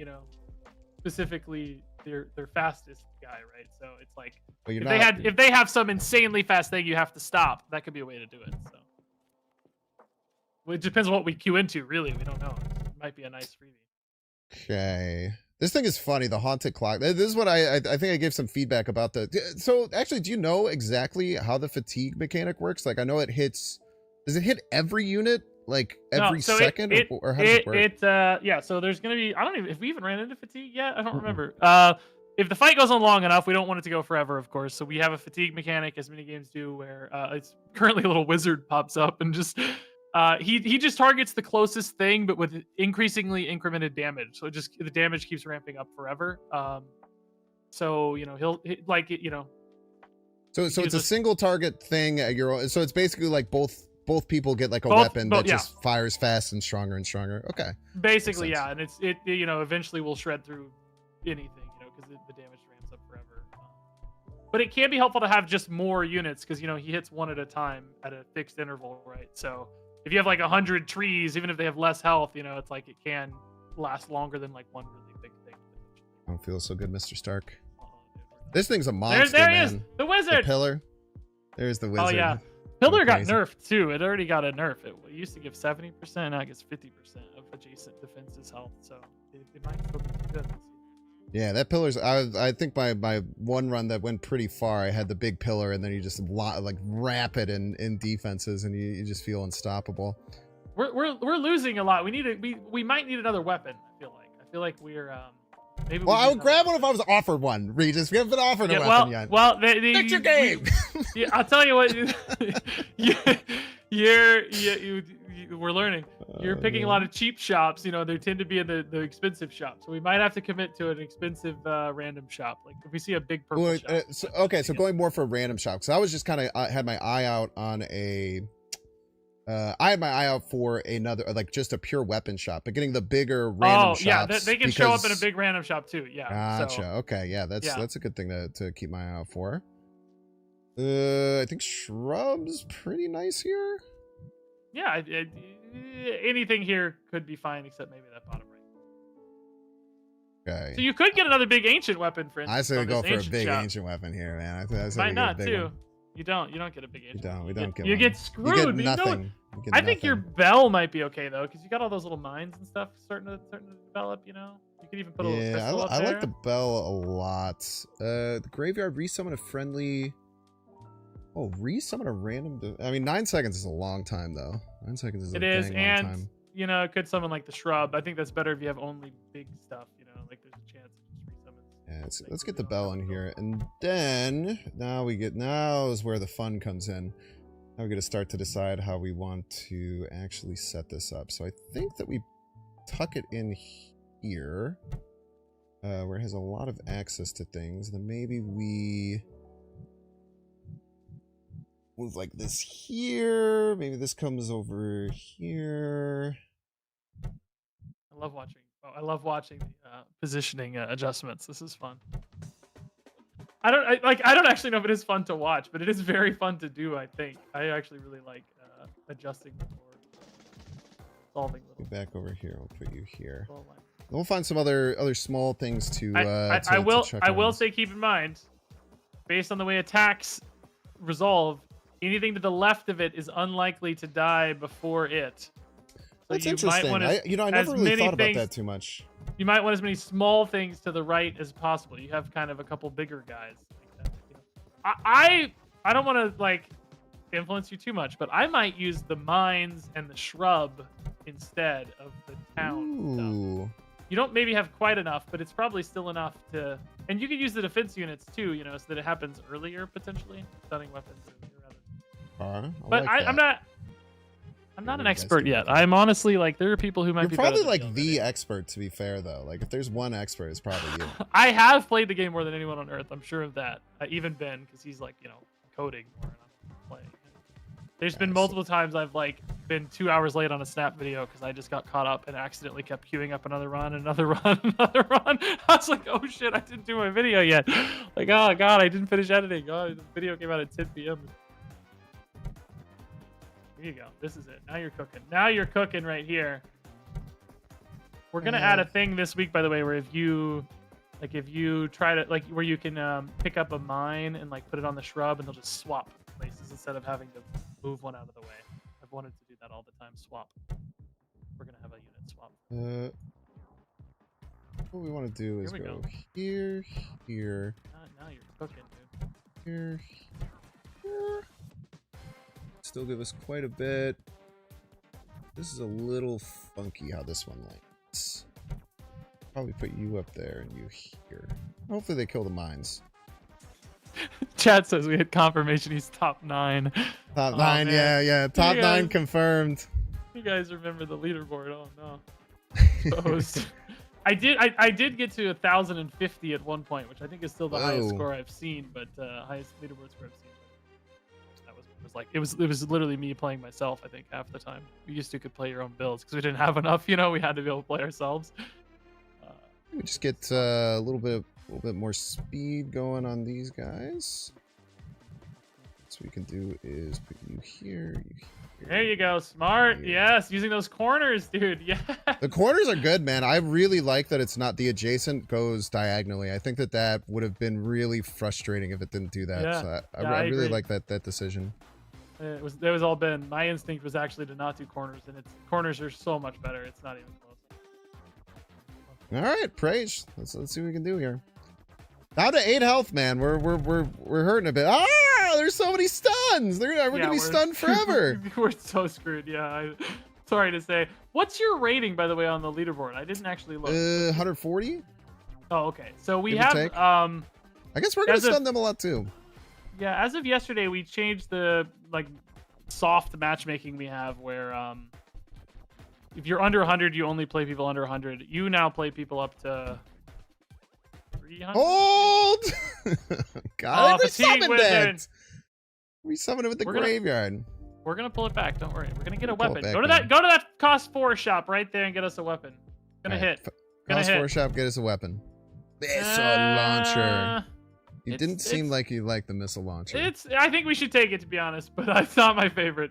specifically their fastest guy, right? So it's like if they have some insanely fast thing you have to stop, that could be a way to do it. So it depends on what we queue into, really. We don't know. It might be a nice freebie. Okay. This thing is funny, the haunted clock. This is what I think I gave some feedback about so actually, do you know exactly how the fatigue mechanic works? Like I know does it hit every unit like every second or how does it work? Yeah, so there's gonna be, I don't even, if we even ran into fatigue yet, I don't remember. If the fight goes on long enough, we don't want it to go forever, of course. So we have a fatigue mechanic, as many games do, where it's currently a little wizard pops up and just he just targets the closest thing, but with increasingly incremented damage. So the damage keeps ramping up forever. So he'll like it. So it's a single target thing. So it's basically like both people get like a weapon that just fires fast and stronger and stronger. Okay. Basically, yeah, and it eventually will shred through anything, because the damage ramps up forever. But it can be helpful to have just more units because he hits one at a time at a fixed interval, right? So if you have like 100 trees, even if they have less health, it's like it can last longer than like one really big thing. I don't feel so good, Mr. Stark. This thing's a monster, there man. Is the wizard. The pillar. There's the wizard. Oh yeah, pillar got nerfed too. It already got a nerf. It used to give 70%. Now it gets 50% of adjacent defenses health. So it might still be good. Yeah, that pillar's. I think my one run that went pretty far, I had the big pillar, and then you just like wrap it in defenses, and you just feel unstoppable. We're losing a lot. We might need another weapon. I feel like we're maybe. Well, I would grab one if I was offered one. Regis, we haven't been offered a weapon yet. Well, fix your game. I'll tell you what. We're learning. You're picking a lot of cheap shops. They tend to be in the expensive shops. So we might have to commit to an expensive random shop. Like if we see a big purple shop. So going more for a random shop. So I was just kind of had my eye out on a. I had my eye out for another, like just a pure weapon shop, but getting the bigger random shops. Yeah, they can show up in a big random shop too. Yeah. Gotcha. So, okay. Yeah, that's a good thing to keep my eye out for. I think shrubs pretty nice here. Yeah, anything here could be fine except maybe that bottom right. Okay. So you could get another big ancient weapon, for instance. I say we go for a big ancient weapon here, man. I might not too. One. You don't get a big ancient. We don't get. You one. get screwed. You get nothing. I think your bell might be okay though, because you got all those little mines and stuff starting to develop. You could even put a little crystal up there. I like the bell a lot. The graveyard resummon a friendly. Oh, resummon a random. I mean, 9 seconds is a long time though. 9 seconds is a dang long time. It could summon like the shrub. I think that's better if you have only big stuff. Like there's a chance it just resummons. Yeah, let's get the bell in here, and then now is where the fun comes in. Now we got to start to decide how we want to actually set this up. So I think that we tuck it in here, where it has a lot of access to things. Then maybe we move like this here. Maybe this comes over here. I love watching the positioning adjustments. This is fun. I don't actually know if it is fun to watch, but it is very fun to do. I think I actually really like adjusting the board, solving little. Get back over here. I'll put you here. little lines. We'll find some other small things to. I will say, keep in mind, based on the way attacks resolve, anything to the left of it is unlikely to die before it. So That's interesting. I never really thought about that too much. You might want as many small things to the right as possible. You have kind of a couple bigger guys. Like that, you know. I don't want to like influence you too much, but I might use the mines and the shrub instead of the town stuff. You don't maybe have quite enough, but it's probably still enough to. And you could use the defense units too, you know, so that it happens earlier potentially. Stunning weapons earlier. But I'm not an expert yet. I'm honestly like there are people who might be probably better than like the expert, to be fair though. Like if there's one expert, it's probably you. I have played the game more than anyone on earth. I'm sure of that. Even Ben, because he's like, you know, coding more than I'm playing. There's been multiple times I've like been 2 hours late on a snap video because I just got caught up and accidentally kept queuing up another run, another run, another run. I was like, oh shit, I didn't do my video yet. Like, oh god, I didn't finish editing. Oh, the video came out at 10 p.m. Here you go. This is it. Now you're cooking. Now you're cooking right here. We're gonna add a thing this week, by the way, where if you try to like where you can pick up a mine and like put it on the shrub and they'll just swap places instead of having to move one out of the way. I've wanted to do that all the time. Swap. We're gonna have a unit swap. What we want to do is go here, here. Now you're cooking, dude. Here, here. Still give us quite a bit. This is a little funky how this one lands. Probably put you up there and you here. Hopefully they kill the mines. Chat says we had confirmation he's top 9. Top 9, man. yeah. Top 9 confirmed. You guys remember the leaderboard? Oh no. I did get to 1,050 at one point, which I think is still the highest score I've seen, but highest leaderboard score I've seen. It was literally me playing myself. I think half the time we used to could play your own builds because we didn't have enough. You know, we had to be able to play ourselves. We just get a little bit more speed going on these guys. What we can do is put you here. There you go, smart. Here. Yes, using those corners, dude. Yeah. The corners are good, man. I really like that it's not the adjacent goes diagonally. I think that would have been really frustrating if it didn't do that. Yeah. So I really like that decision. It was all Ben. My instinct was actually to not do corners, and corners are so much better. It's not even close. All right, praise. Let's see what we can do here. Down to 8 health, man. We're hurting a bit. Ah, there's so many stuns. We're gonna be stunned forever. We're so screwed. Yeah. Sorry to say. What's your rating, by the way, on the leaderboard? I didn't actually look. 140. Oh, okay. So we have. I guess we're gonna stun them a lot too. Yeah, as of yesterday, we changed the like soft matchmaking we have, where if you're under 100, you only play people under 100. You now play people up to 300. Hold! God, we summoned it. We summoned it with the graveyard. We're gonna pull it back. Don't worry. We're gonna get a weapon. Go to that cost 4 shop right there and get us a weapon. Gonna hit. Cost 4 shop, get us a weapon. Missile launcher. You didn't seem like you liked the missile launcher. I think we should take it, to be honest, but it's not my favorite.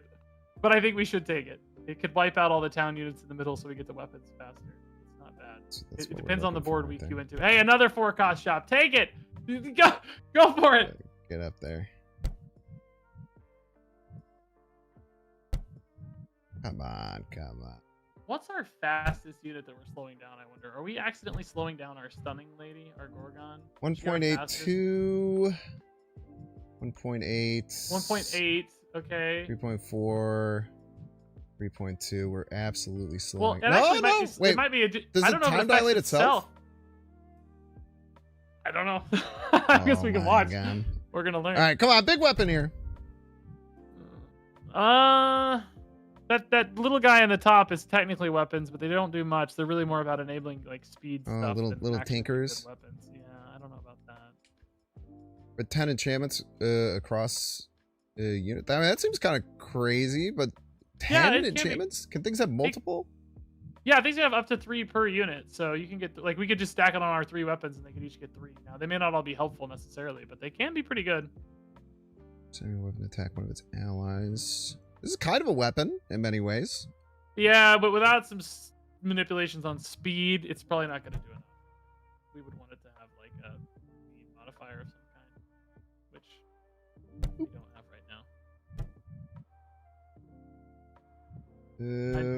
But I think we should take it. It could wipe out all the town units in the middle, so we get the weapons faster. It's not bad. It depends on the board we queue into. Hey, another 4 cost shop. Take it. Go for it. Get up there. Come on. What's our fastest unit that we're slowing down, I wonder? Are we accidentally slowing down our stunning lady, our Gorgon? 1.82. 1.8. 1.8. Okay. 3.4. 3.2. We're absolutely slowing. Well, Wait. it might be does it time dilate itself? I don't know. I guess Oh we can my watch. God. We're gonna learn. All right, come on, big weapon here. That little guy on the top is technically weapons, but they don't do much. They're really more about enabling like speed Oh, stuff than little actually being tinkers. good weapons. Yeah, I don't know about that. But 10 enchantments across unit. I mean, that seems kind of crazy, but 10 it can be. enchantments? Can things have multiple? Yeah, things have up to 3 per unit, so you can get like we could just stack it on our 3 weapons, and they could each get 3. Now they may not all be helpful necessarily, but they can be pretty good. Sending a weapon attack one of its allies. This is kind of a weapon in many ways. Yeah, but without some manipulations on speed, it's probably not going to do enough. We would want it to have like a speed modifier of some kind, which we don't have right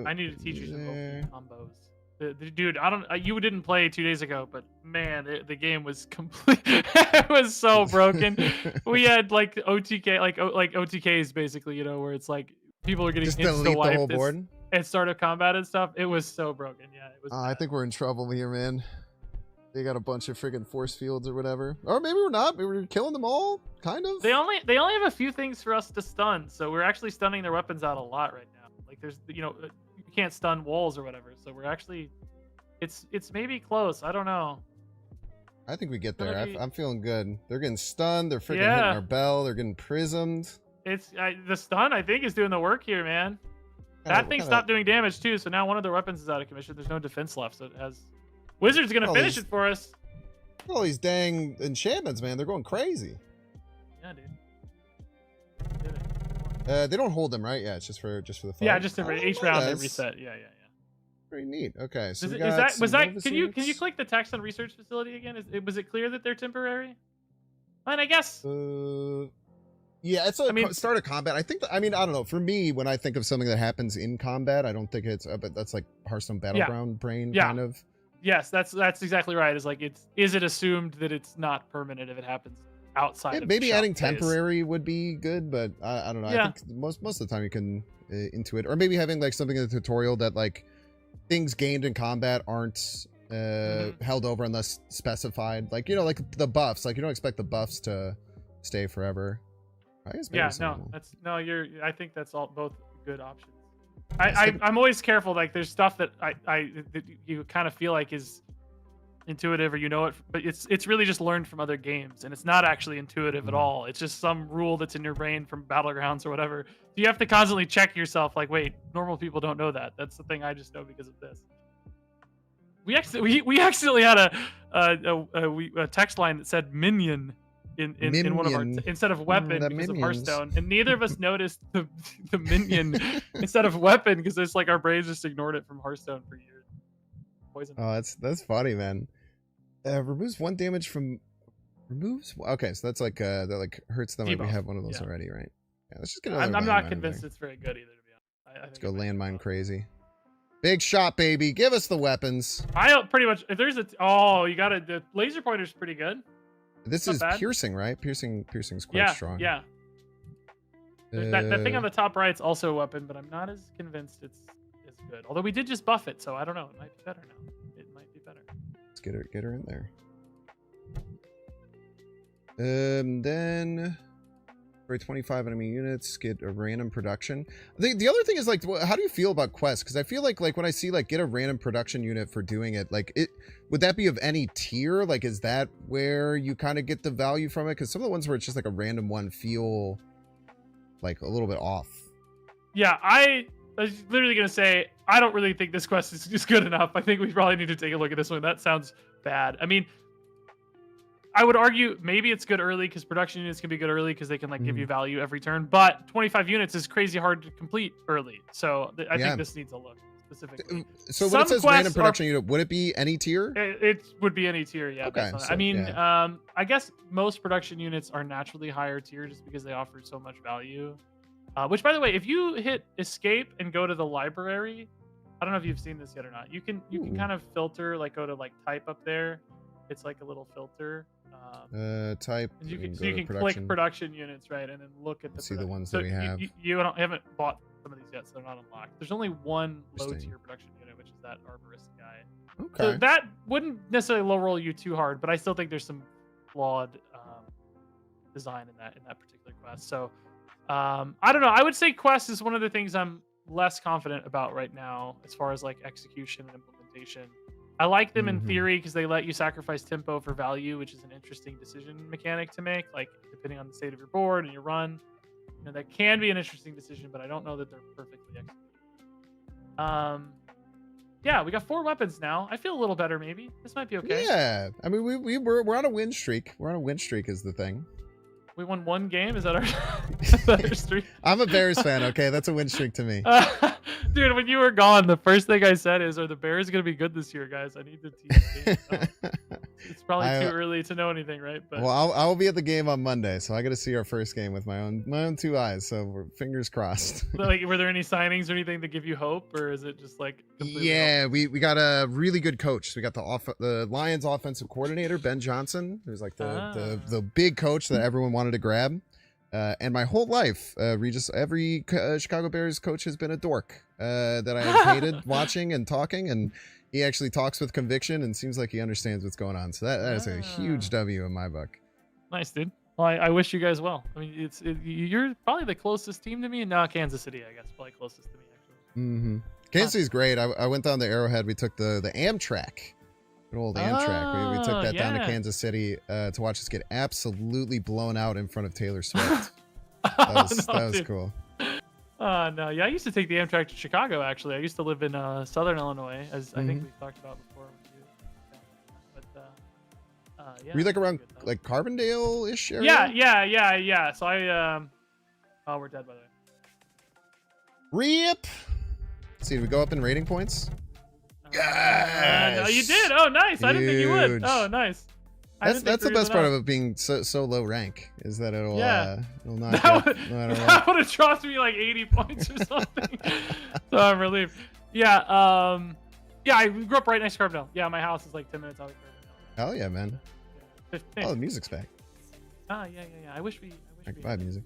now. I need to teach you some OP combos. Dude, you didn't play 2 days ago, but man, the game was complete. It was so broken. We had like OTK, like OTKs basically, you know, where it's like people are getting just delete the whole board and start of combat and stuff. It was so broken. Yeah, it was. I think we're in trouble here, man. They got a bunch of friggin' force fields or whatever, or maybe we're not. Maybe we're killing them all, kind of. They only have a few things for us to stun, so we're actually stunning their weapons out a lot right now. Like there's, you know, you can't stun walls or whatever, so we're actually, it's maybe close. I don't know. I think we get there. I'm feeling good. They're getting stunned. They're freaking hitting our bell. They're getting prismed. The stun, I think, is doing the work here, man. That thing stopped doing damage too, so now one of their weapons is out of commission. There's no defense left, so it has. Wizard's gonna finish it for us. All these dang enchantments, man. They're going crazy. Yeah, dude. They don't hold them, right? Yeah, it's just for the fight. Yeah, just each round they reset. Yeah. Pretty neat. Okay, so can you click the text on research facility again? Was it clear that they're temporary? And I guess. Yeah, it's start of combat. I think. I don't know. For me, when I think of something that happens in combat, I don't think it's. But that's like Hearthstone Battleground brain kind of. Yes, that's exactly right. Is like is it assumed that it's not permanent if it happens outside of maybe adding phase. Temporary would be good, but I don't know. I think most of the time you can intuit, or maybe having like something in the tutorial that like things gained in combat aren't held over unless specified. Like, you know, like the buffs. Like you don't expect the buffs to stay forever. I guess I think that's all both good options. I'm always careful. Like there's stuff that that you kind of feel like is intuitive or you know it, but it's really just learned from other games, and it's not actually intuitive at all. It's just some rule that's in your brain from Battlegrounds or whatever. You have to constantly check yourself. Like, wait, normal people don't know that. That's the thing I just know because of this. We accidentally had a text line that said minion in one of our instead of weapon because of Hearthstone, and neither of us noticed the minion instead of weapon because it's like our brains just ignored it from Hearthstone for years. Poison. Oh, that's funny, man. Removes 1 damage from okay, so that's like that like hurts them. Like we have one of those already, right? Yeah, let's just get another. I'm not convinced it's very good either, to be honest. Let's go landmine crazy. Big shot, baby. Give us the weapons. I pretty much if there's the laser pointer's pretty good. This is piercing, right? Piercing's quite strong. Yeah. That thing on the top right's also a weapon, but I'm not as convinced it's as good. Although we did just buff it, so I don't know. It might be better now. It might be better. Let's get her in there. Then for 25 enemy units, get a random production. The other thing is like, how do you feel about quests? Because I feel like when I see like get a random production unit for doing it, like would that be of any tier? Like, is that where you kind of get the value from it? Because some of the ones where it's just like a random one feel like a little bit off. Yeah, I was literally gonna say I don't really think this quest is good enough. I think we probably need to take a look at this one. That sounds bad. I mean, I would argue maybe it's good early because production units can be good early because they can like give you value every turn. But 25 units is crazy hard to complete early, so I think this needs a look specifically. So when it says random production unit, would it be any tier? It would be any tier, yeah. Okay, so, I mean, I guess most production units are naturally higher tier just because they offer so much value. Which, by the way, if you hit escape and go to the library, I don't know if you've seen this yet or not. You can kind of filter, like go to like type up there. It's like a little filter. Type. You can click production units, right, and then look at the see the ones that we have. You haven't bought some of these yet, so they're not unlocked. There's only one low Interesting. tier production unit, which is that arborist guy. Okay. So that wouldn't necessarily low roll you too hard, but I still think there's some flawed design in that particular quest. So I don't know. I would say quest is one of the things I'm less confident about right now as far as like execution and implementation. I like them in Mhm. theory because they let you sacrifice tempo for value, which is an interesting decision mechanic to make. Like depending on the state of your board and your run, that can be an interesting decision, but I don't know that they're perfectly executed. Yeah, we got 4 weapons now. I feel a little better. Maybe this might be okay. Yeah, I mean we're on a win streak. We're on a win streak is the thing. We won 1 game. Is that our, is that our streak? I'm a Bears fan. Okay, that's a win streak to me. Dude, when you were gone, the first thing I said is, "Are the Bears going to be good this year, guys? I need the team." It's probably too early to know anything, right? But well, I'll be at the game on Monday, so I got to see our first game with my own 2 eyes. So fingers crossed. like, were there any signings or anything that give you hope, or is it just like completely Yeah, we got a really good coach. We got the Lions offensive coordinator Ben Johnson, who's like the big coach that everyone wanted to grab. And my whole life, Regis, every Chicago Bears coach has been a dork that I have hated watching and talking, and he actually talks with conviction and seems like he understands what's going on. So that is a huge W in my book. Nice, dude. Well, I wish you guys well. I mean, you're probably the closest team to me. No, Kansas City, I guess, probably closest to me actually. Mm-hmm. Kansas City's great. I went down to Arrowhead. We took the Amtrak. Good old Amtrak. We took that down to Kansas City to watch us get absolutely blown out in front of Taylor Swift. That was cool. No, yeah, I used to take the Amtrak to Chicago. Actually, I used to live in Southern Illinois, as I think we've talked about before. But yeah. Were you like around like Carbondale-ish area? Yeah. So oh, we're dead by the way. RIP. Let's see, did we go up in rating points? No, you did. Oh, nice. I didn't think you would. Huge. Oh, nice. That's the best part of it being so low rank is that it'll not that would have dropped me like 80 points or something. So I'm relieved. Yeah, I grew up right next to Carbondale. Yeah, my house is like 10 minutes out of Carbondale. Hell yeah, man. Yeah. Oh, the music's back. Yeah. I wish we vibe music.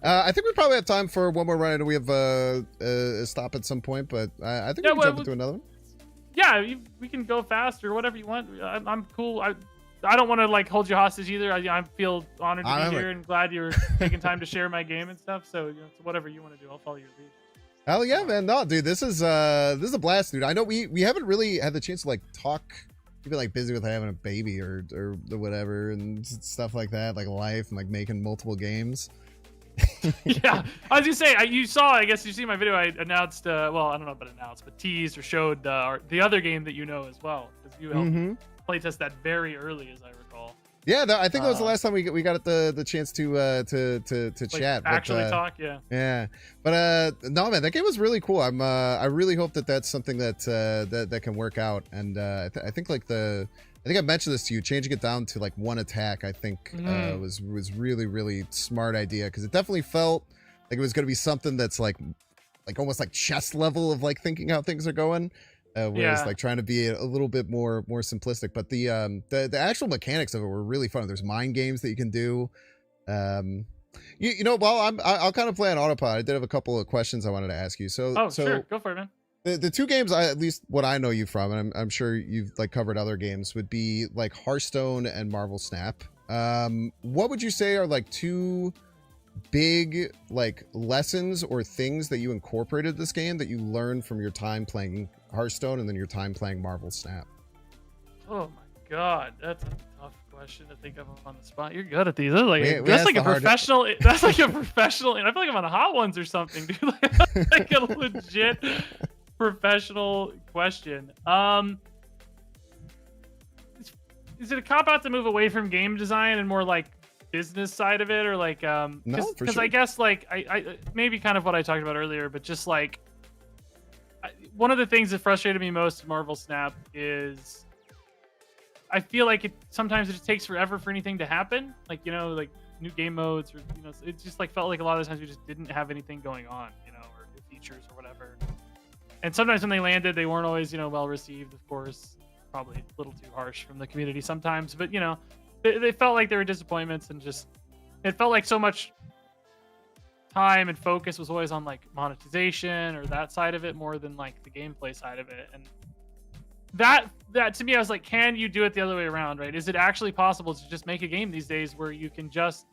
I think we probably have time for one more run. I know we have a stop at some point, but I think we can jump into another one. Yeah, we can go fast or whatever you want. I'm cool. I don't want to like hold you hostage either. I feel honored to be here and glad you're taking time to share my game and stuff. So, so whatever you want to do, I'll follow your lead. Hell yeah, man! No, dude, this is a blast, dude. I know we haven't really had the chance to like talk. You've been like busy with having a baby or whatever and stuff like that, like life and like making multiple games. Yeah, I was gonna say I guess you see my video. I announced, well, I don't know about announced, but teased or showed the other game that you know as well, because you helped playtest that very early, as I recall. Yeah, I think that was the last time we got the chance to like chat. Actually talk, yeah. Yeah, but no, man, that game was really cool. I really hope that's something that can work out. And I think like I think I mentioned this to you. Changing it down to like 1 attack, I think was really really smart idea, because it definitely felt like it was going to be something that's like almost like chess level of like thinking how things are going. Whereas like trying to be a little bit more simplistic, but the actual mechanics of it were really fun. There's mind games that you can do. I'll kind of play on autopilot. I did have a couple of questions I wanted to ask you. So sure, go for it, man. The 2 games, at least what I know you from, and I'm sure you've like covered other games, would be like Hearthstone and Marvel Snap. What would you say are like 2 big like lessons or things that you incorporated this game that you learned from your time playing Hearthstone and then your time playing Marvel Snap? Oh my god, that's a tough question to think of on the spot. You're good at these. That's like a professional. That's like a professional, and I feel like I'm on the Hot Ones or something, dude. Like a legit professional question. Is it a cop out to move away from game design and more like business side of it, or like no, because sure. I guess like I maybe kind of what I talked about earlier, but just like one of the things that frustrated me most in Marvel Snap is I feel like sometimes it just takes forever for anything to happen, like like new game modes, or it just like felt like a lot of the times we just didn't have anything going on, or new features or whatever. And sometimes when they landed, they weren't always well received, of course, probably a little too harsh from the community sometimes, but they felt like they were disappointments, and just it felt like so much time and focus was always on like monetization or that side of it more than like the gameplay side of it. And that to me, I was like, can you do it the other way around, right? Is it actually possible to just make a game these days where you can just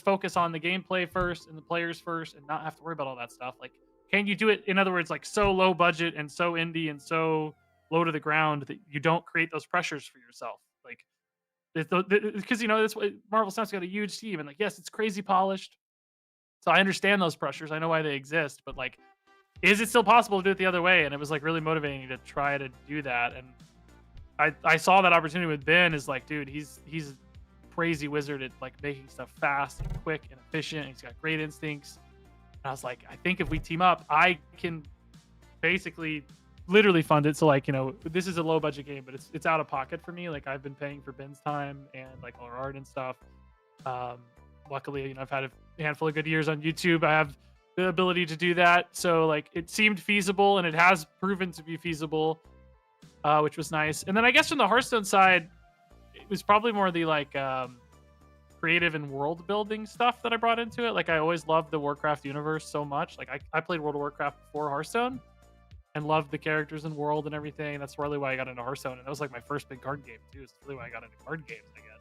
focus on the gameplay first and the players first and not have to worry about all that stuff? Like, can you do it, in other words, like so low budget and so indie and so low to the ground that you don't create those pressures for yourself? Like, because that's what Marvel Snap's got, a huge team, and like, yes, it's crazy polished, so I understand those pressures. I know why they exist, but like, is it still possible to do it the other way? And it was like really motivating to try to do that. And I saw that opportunity with Ben. Is like, dude, he's a crazy wizard at like making stuff fast and quick and efficient. And he's got great instincts. And I was like, I think if we team up, I can basically literally fund it. So like, this is a low budget game, but it's out of pocket for me. Like, I've been paying for Ben's time and like our art and stuff. Luckily, I've had a handful of good years on YouTube. I have the ability to do that. So like, it seemed feasible, and it has proven to be feasible, which was nice. And then I guess from the Hearthstone side, it was probably more the like creative and world building stuff that I brought into it. Like, I always loved the Warcraft universe so much. Like, I played World of Warcraft before Hearthstone and loved the characters and world and everything. That's really why I got into Hearthstone. And that was like my first big card game too. It's really why I got into card games, I guess.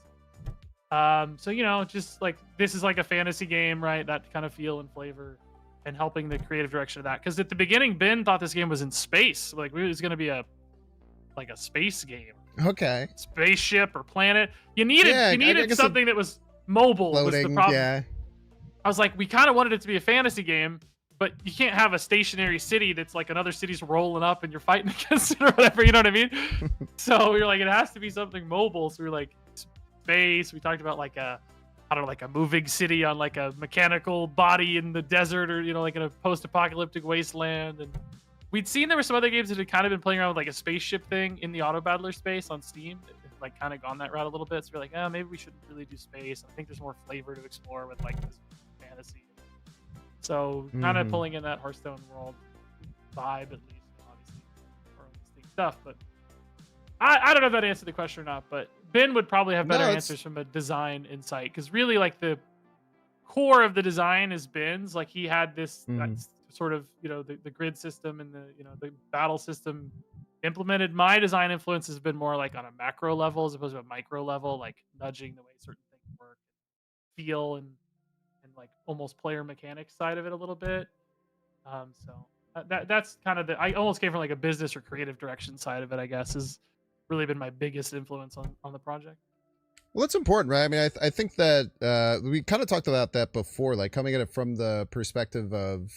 So just like, this is like a fantasy game, right? That kind of feel and flavor, and helping the creative direction of that. Because at the beginning, Ben thought this game was in space. Like, it was going to be a space game. Okay. Spaceship or planet. You needed something that was mobile. Floating, was the problem. yeah. I was like, we kind of wanted it to be a fantasy game, but you can't have a stationary city that's like another city's rolling up and you're fighting against it or whatever. You know what I mean? So we were like, it has to be something mobile. So we were like, space. We talked about like a moving city on like a mechanical body in the desert, or like in a post-apocalyptic wasteland. And we'd seen there were some other games that had kind of been playing around with like a spaceship thing in the auto battler space on Steam. It had like kind of gone that route a little bit. So we're like, oh, maybe we shouldn't really do space. I think there's more flavor to explore with like this fantasy. So kind of pulling in that Hearthstone world vibe, at least, obviously, or distinct stuff. But I don't know if that answered the question or not, but Ben would probably have better answers from a design insight, because really like the core of the design is Ben's. Like, he had this sort of the grid system and the battle system implemented. My design influence has been more like on a macro level as opposed to a micro level, like nudging the way certain things work, feel, and like almost player mechanics side of it a little bit. So that's kind of I almost came from like a business or creative direction side of it, I guess, has really been my biggest influence on the project. Well, that's important, right? I mean, I think that we kind of talked about that before, like coming at it from the perspective of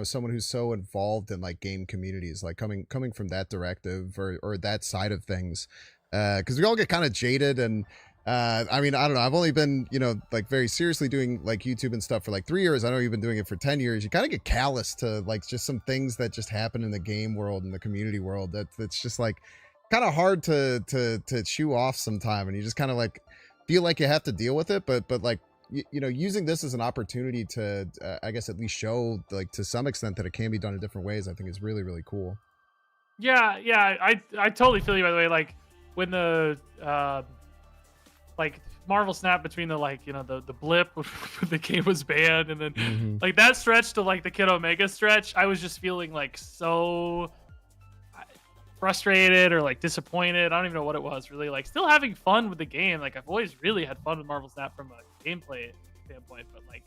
someone who's so involved in like game communities, like coming from that directive or that side of things, because we all get kind of jaded. And I mean, I don't know, I've only been like very seriously doing like YouTube and stuff for like 3 years. I know you've been doing it for 10 years. You kind of get callous to like just some things that just happen in the game world and the community world that's just like kind of hard to chew off sometime, and you just kind of like feel like you have to deal with it. But like using this as an opportunity to I guess at least show like to some extent that it can be done in different ways, I think is really, really cool. Yeah, I totally feel you, by the way. Like, when the like Marvel Snap, between the like the blip when the game was banned, and then like that stretch to like the Kid Omega stretch, I was just feeling like so frustrated or like disappointed. I don't even know what it was, really. Like, still having fun with the game. Like, I've always really had fun with Marvel Snap from a gameplay standpoint, but like,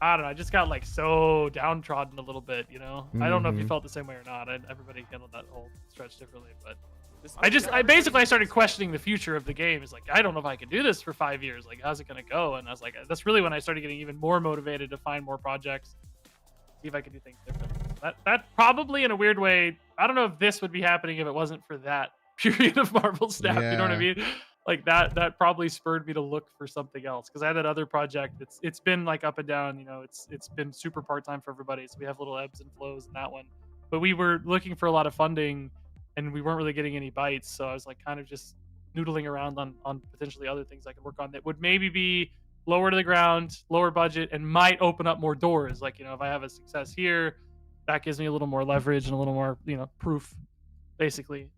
I don't know, I just got like so downtrodden a little bit. I don't know if you felt the same way or not. Everybody handled that whole stretch differently, but I basically started questioning the future of the game. It's like, I don't know if I can do this for 5 years. Like, how's it gonna go? And I was like, that's really when I started getting even more motivated to find more projects, see if I could do things differently. That probably, in a weird way, I don't know if this would be happening if it wasn't for that period of Marvel Snap. Yeah. You know what I mean? Like, that probably spurred me to look for something else, because I had that other project. It's been like up and down. It's been super part-time for everybody, so we have little ebbs and flows in that one. But we were looking for a lot of funding, and we weren't really getting any bites. So I was like kind of just noodling around on potentially other things I could work on that would maybe be lower to the ground, lower budget, and might open up more doors. Like, if I have a success here, that gives me a little more leverage and a little more, proof, basically,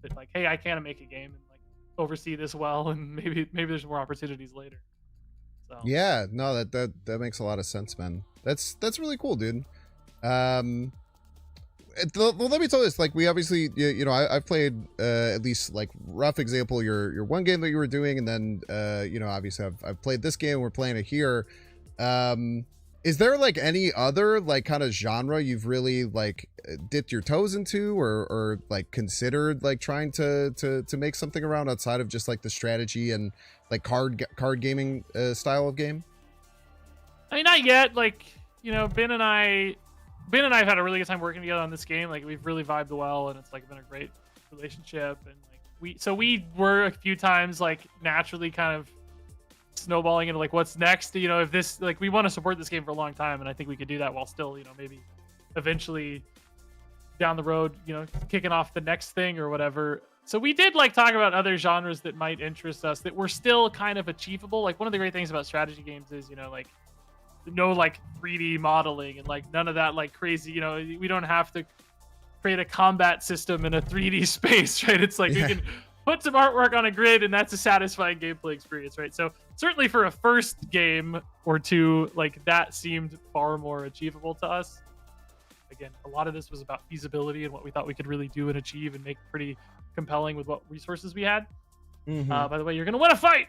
that like, hey, I can make a game and like oversee this well, and maybe there's more opportunities later. So Yeah, no, that makes a lot of sense, man. That's really cool, dude. Um, well, let me tell you this. Like, we obviously, I've played at least like rough example your one game that you were doing, and then obviously I've played this game. We're playing it here. Is there like any other like kind of genre you've really like dipped your toes into, or like considered like trying to make something around outside of just like the strategy and like card gaming style of game? I mean, not yet. Like, Ben and I have had a really good time working together on this game. Like, we've really vibed well, and it's like been a great relationship. And like we were a few times like naturally kind of snowballing into like what's next. If this like we want to support this game for a long time, and I think we could do that while still maybe eventually down the road kicking off the next thing or whatever. So we did like talk about other genres that might interest us that were still kind of achievable. Like, one of the great things about strategy games is like no like 3D modeling and like none of that like crazy. We don't have to create a combat system in a 3D space, right? It's like we can put some artwork on a grid, and that's a satisfying gameplay experience, right? So certainly for a first game or two, like that seemed far more achievable to us. Again, a lot of this was about feasibility and what we thought we could really do and achieve and make pretty compelling with what resources we had. By the way, you're gonna win a fight.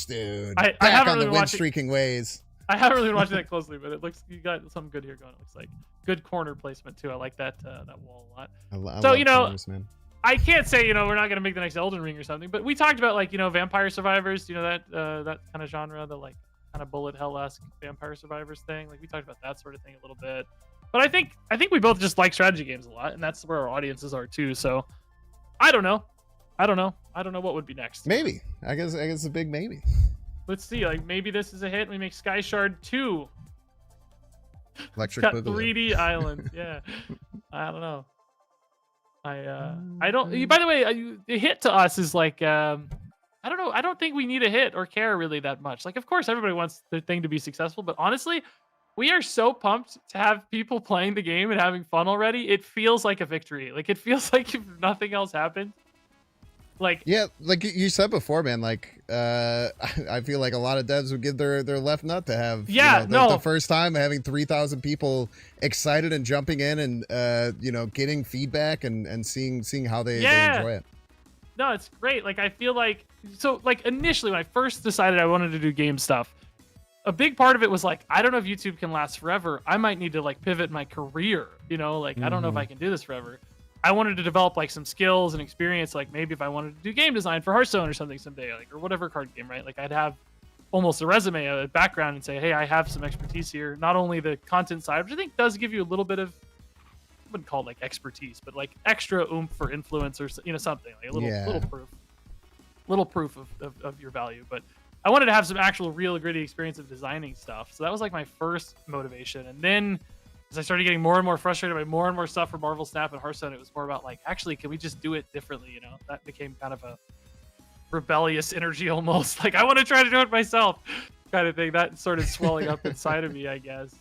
Dude. I Back haven't on really the wind streaking ways. I haven't really been watching that closely, but it looks you got something good here going. It looks like good corner placement too. I like that wall a lot. I So love corners, man. I can't say we're not gonna make the next Elden Ring or something, but we talked about like Vampire Survivors, that kind of genre, the like kind of bullet hell-esque Vampire Survivors thing. Like, we talked about that sort of thing a little bit. But I think we both just like strategy games a lot, and that's where our audiences are too. So I don't know. I don't know what would be next. Maybe. I guess it's a big maybe. Let's see. Like, maybe this is a hit and we make Sky Shard 2. Electric Got Boogaloo. 3D islands. Yeah. I don't know. I don't. By the way, the hit to us is like I don't know. I don't think we need a hit or care really that much. Like, of course, everybody wants their thing to be successful, but honestly, we are so pumped to have people playing the game and having fun already. It feels like a victory. Like, it feels like if nothing else happened. Like, yeah, like you said before, man, like I feel like a lot of devs would give their left nut to have the first time having 3,000 people excited and jumping in and getting feedback and seeing how they enjoy it. No, it's great. Like, I feel like initially when I first decided I wanted to do game stuff, a big part of it was like, I don't know if YouTube can last forever. I might need to like pivot my career, I don't know if I can do this forever. I wanted to develop like some skills and experience, like maybe if I wanted to do game design for Hearthstone or something someday, like, or whatever card game, right? Like, I'd have almost a resume, a background, and say, hey, I have some expertise here. Not only the content side, which I think does give you a little bit of, I wouldn't call it like expertise, but like extra oomph for influence or something, like a little proof of your value. But I wanted to have some actual real gritty experience of designing stuff. So that was like my first motivation. And then as I started getting more and more frustrated by more and more stuff for Marvel Snap and Hearthstone, it was more about like, actually, can we just do it differently? That became kind of a rebellious energy almost. Like, I want to try to do it myself kind of thing. That started swelling up inside of me, I guess.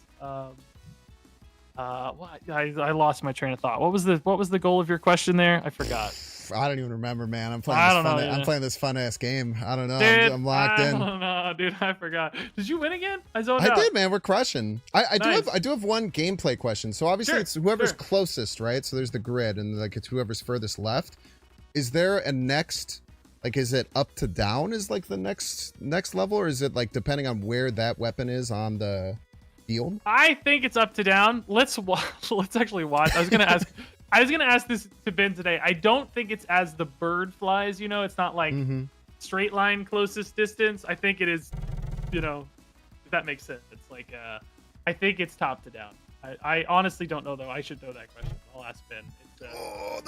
I lost my train of thought. What was the goal of your question there? I forgot. I don't even remember, man. I'm playing this fun ass game. I don't know. Dude, I'm locked in. I don't know, dude. I forgot. Did you win again? I did, man. We're crushing. I Nice. do have one gameplay question. So obviously Sure, it's whoever's sure. closest, right? So there's the grid, and like it's whoever's furthest left. Is there a next? Like, is it up to down? Is like the next level, or is it like depending on where that weapon is on the field? I think it's up to down. Let's actually watch. I was gonna ask this to Ben today. I don't think it's as the bird flies. It's not like straight line closest distance. I think it is. If that makes sense. It's like I think it's top to down. I honestly don't know though. I should know that question. I'll ask Ben.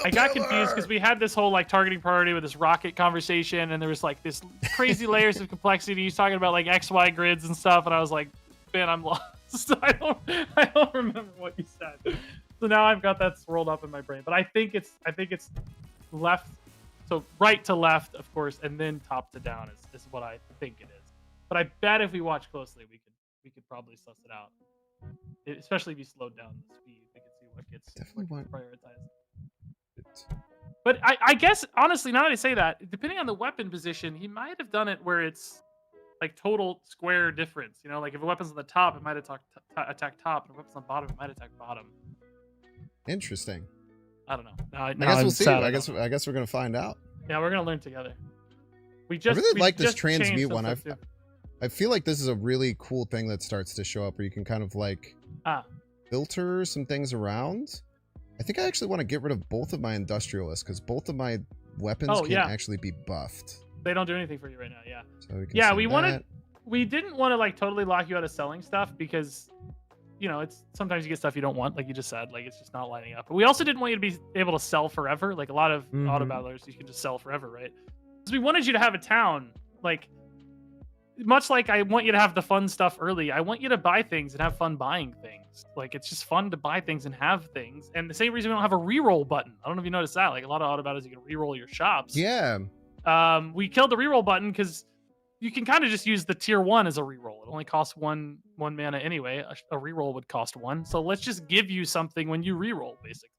I got confused because we had this whole like targeting priority with this rocket conversation, and there was like this crazy layers of complexity. He's talking about like XY grids and stuff, and I was like, Ben, I'm lost. I don't remember what you said. So now I've got that swirled up in my brain. But I think it's left, so right to left, of course, and then top to down is what I think it is. But I bet if we watch closely, we could probably suss it out. Especially if you slowed down the speed, we could see what gets prioritized. But I guess honestly, now that I say that, depending on the weapon position, he might have done it where it's like total square difference. You know, like if a weapon's on the top, it might attack top, and if a weapon's on the bottom, it might attack bottom. Interesting. I don't know. I guess we'll see. I guess we're gonna find out. Yeah, we're gonna learn together. I really like this transmute one. I feel like this is a really cool thing that starts to show up where you can kind of like filter some things around. I think I actually want to get rid of both of my industrialists because both of my weapons can't actually be buffed. They don't do anything for you right now. Yeah. So we didn't want to like totally lock you out of selling stuff because, you know, it's sometimes you get stuff you don't want, like you just said, like it's just not lining up. But we also didn't want you to be able to sell forever. Like a lot of auto battlers, you can just sell forever, right? Because we wanted you to have a town, like much like I want you to have the fun stuff early. I want you to buy things and have fun buying things. Like it's just fun to buy things and have things. And the same reason we don't have a reroll button. I don't know if you noticed that. Like a lot of auto battlers, you can reroll your shops. Yeah. We killed the reroll button because you can kind of just use the tier 1 as a reroll. It only costs one mana anyway. A reroll would cost 1. So let's just give you something when you reroll, basically.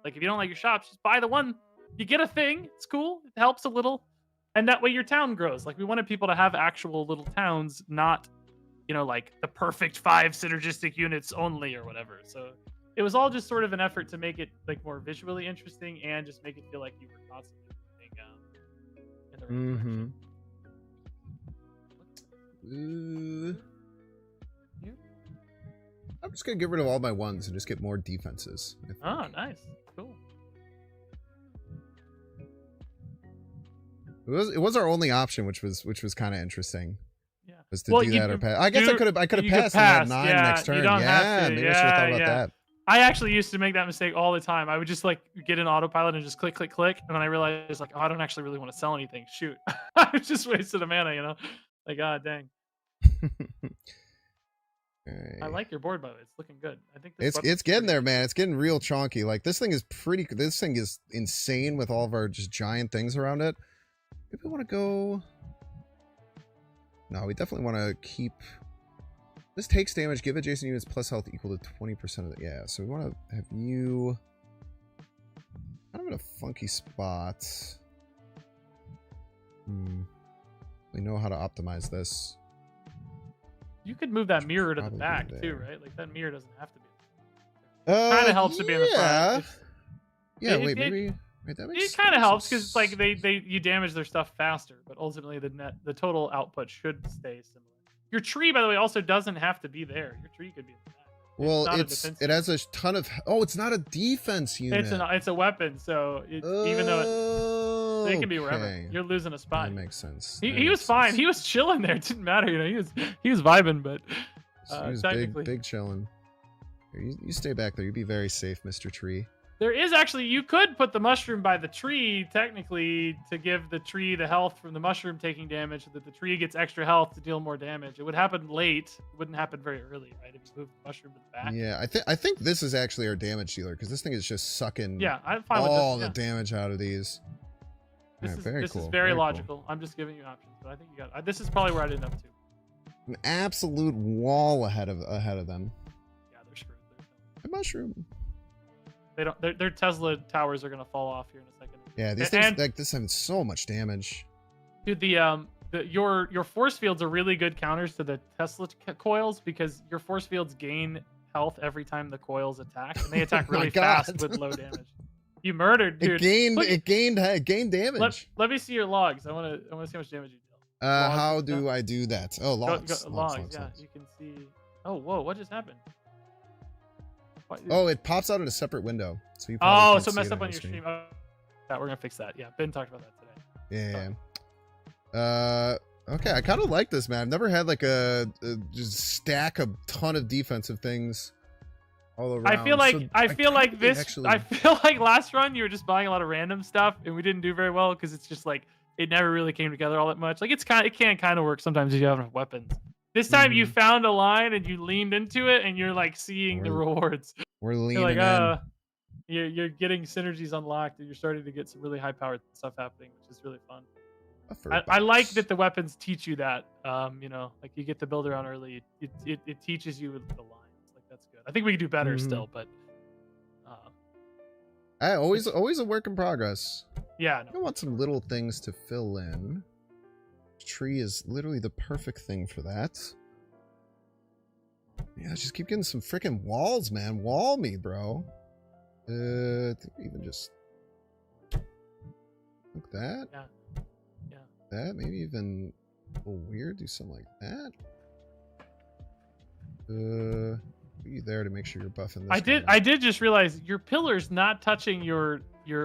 Like if you don't like your shops, just buy the one. You get a thing. It's cool. It helps a little. And that way your town grows. Like we wanted people to have actual little towns, not, you know, like the perfect 5 synergistic units only or whatever. So it was all just sort of an effort to make it like more visually interesting and just make it feel like you were constantly moving in the right direction. I'm just gonna get rid of all my ones and just get more defenses. Oh, nice, cool. It was our only option, which was kind of interesting. Yeah, was to do that or pass. I guess I could have passed and had 9 next turn. Yeah, maybe I should have thought about that. I actually used to make that mistake all the time. I would just like get an autopilot and just click, click, click, and then I realized like, oh, I don't actually really want to sell anything. Shoot, I just wasted a mana, you know. Like, god dang. I like your board, by the way. It's looking good. I think it's getting there, man. It's getting real chonky. Like this thing is this thing is insane with all of our just giant things around it. Maybe we want to go. No, we definitely want to keep. This takes damage. Give adjacent units plus health equal to 20% of the. Yeah, so we want to have you. Kind of in a funky spot. We know how to optimize this. You could move that mirror to the back too, right? Like that mirror doesn't have to be. Kind of helps to be in the front. Maybe. It kind of helps because it's like you damage their stuff faster, but ultimately the total output should stay similar. Your tree, by the way, also doesn't have to be there. Your tree could be in the back. Well, it has a ton of. Oh, it's not a defense unit. It's a weapon, so even though it can be wherever, you're losing a spot. That makes sense. He was fine. He was chilling there. It didn't matter, you know. He was vibing, but he was big chilling. Here, you stay back there. You'd be very safe, Mr. Tree. There is actually, you could put the mushroom by the tree, technically, to give the tree the health from the mushroom taking damage, so that the tree gets extra health to deal more damage. It would happen late. It wouldn't happen very early, right? If you move the mushroom to the back. Yeah, I think this is actually our damage dealer, because this thing is just sucking I'm fine with all the damage out of these. This is very logical. Cool. I'm just giving you options, but I think you got. This is probably where I'd end up too. An absolute wall ahead of them. Yeah, they're screwed. A mushroom. They don't. Their Tesla towers are gonna fall off here in a second. Yeah, these things like this have so much damage. Dude, your force fields are really good counters to the Tesla coils because your force fields gain health every time the coils attack, and they attack really fast with low damage. You murdered, dude. It gained damage. Let me see your logs. I want to see how much damage you deal. How do I do that? Oh, logs. Logs. Yeah, you can see. Oh, whoa! What just happened? Oh, it pops out in a separate window. So you so messed up on your stream. Oh, we're gonna fix that. Yeah, Ben talked about that today. Yeah. Okay, I kind of like this, man. I've never had like a just stack a ton of defensive things all around. I feel like last run you were just buying a lot of random stuff, and we didn't do very well because it's just like it never really came together all that much. Like it can kind of work sometimes if you have enough weapons. This time you found a line and you leaned into it, and you're like seeing the rewards. We're leaning in. You're getting synergies unlocked, and you're starting to get some really high-powered stuff happening, which is really fun. I like that the weapons teach you that. You know, like you get the builder on early. It teaches you the lines. Like that's good. I think we could do better still, but. Always a work in progress. Yeah. I want some little things to fill in. Tree is literally the perfect thing for that. Yeah, just keep getting some freaking walls, man. Wall me, bro. I think even just like that. Yeah. Yeah. That maybe even a little weird. Do something like that. Be there to make sure you're buffing this. I did just realize your pillar's not touching your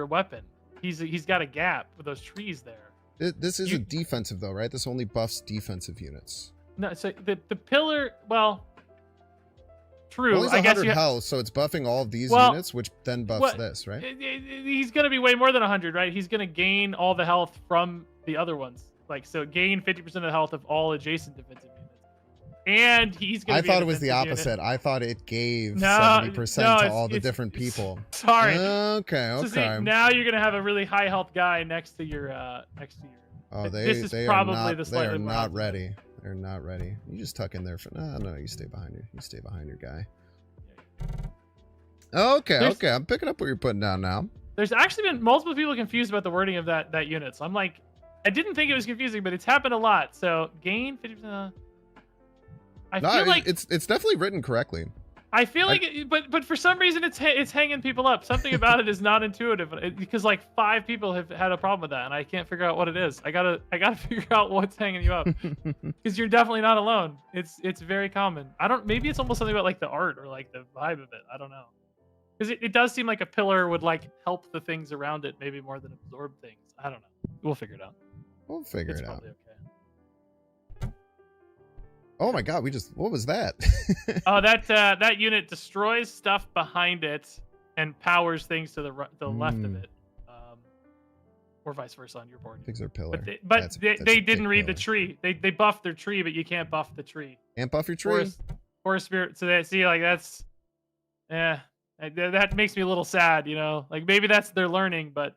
weapon. He's got a gap with those trees there. This isn't defensive though, right? This only buffs defensive units. No, so the pillar, well, true. Well, he's I guess 100 health, so it's buffing all of these Well, units, which then buffs this, right? He's gonna be way more than 100, right? He's gonna gain all the health from the other ones. Like, so gain 50% of the health of all adjacent defensive units. And he's gonna I be thought a it was the defensive opposite. unit. I thought it gave No, 70% to no, all the it's- different people. Sorry. Okay, So see, okay. now you're gonna have a really high health guy next to your Oh, this is they probably are not, the they slightly are more not optimal. ready. They're not ready. You just tuck in there for no, you stay behind your guy. Okay, okay. I'm picking up what you're putting down now. There's actually been multiple people confused about the wording of that unit. So I'm like, I didn't think it was confusing, but it's happened a lot. So gain 50%. I feel like it's definitely written correctly. I feel like, but for some reason it's hanging people up. Something about it is not intuitive because like 5 people have had a problem with that, and I can't figure out what it is. I gotta figure out what's hanging you up because you're definitely not alone. It's very common. Maybe it's almost something about like the art or like the vibe of it. I don't know, because it does seem like a pillar would like help the things around it maybe more than absorb things. I don't know. We'll figure it out. We'll figure It's it out. probably okay. Oh my god, what was that? Oh, that unit destroys stuff behind it and powers things to the left of it, or vice versa on your board. Pigs are pillar. But That's they a didn't big read pillar. the tree. They buffed their tree, but you can't buff the tree. Can't buff your tree. Or a spirit. So that see, like that's, that makes me a little sad. You know, like maybe that's their learning, but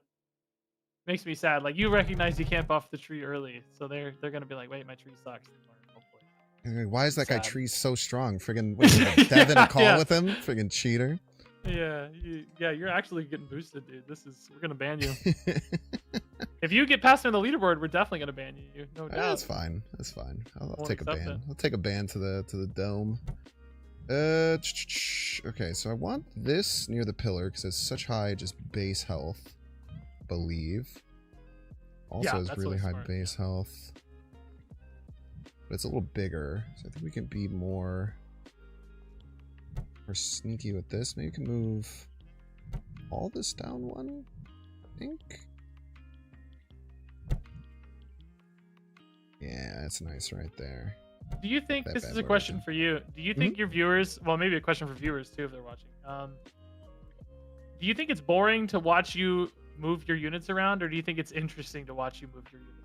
makes me sad. Like you recognize you can't buff the tree early, so they're gonna be like, wait, my tree sucks. Hopefully. Why is that guy Sad. tree so strong? Friggin' what, you have Dev in a call with him? Friggin' cheater. Yeah, you're actually getting boosted, dude. We're gonna ban you. If you get past me on the leaderboard, we're definitely gonna ban you. No doubt. That's fine. That's fine. I'll Won't take a accept ban. it. I'll take a ban to the dome. Okay, so I want this near the pillar because it's such high just base health. Believe. Also has that's really really high smart, base health. But it's a little bigger, so I think we can be more sneaky with this. Maybe we can move all this down one, I think. Yeah, that's nice right there. Do you think That this bad is a boy question right for you? Do you think your viewers? Well, maybe a question for viewers too if they're watching. Do you think it's boring to watch you move your units around, or do you think it's interesting to watch you move your units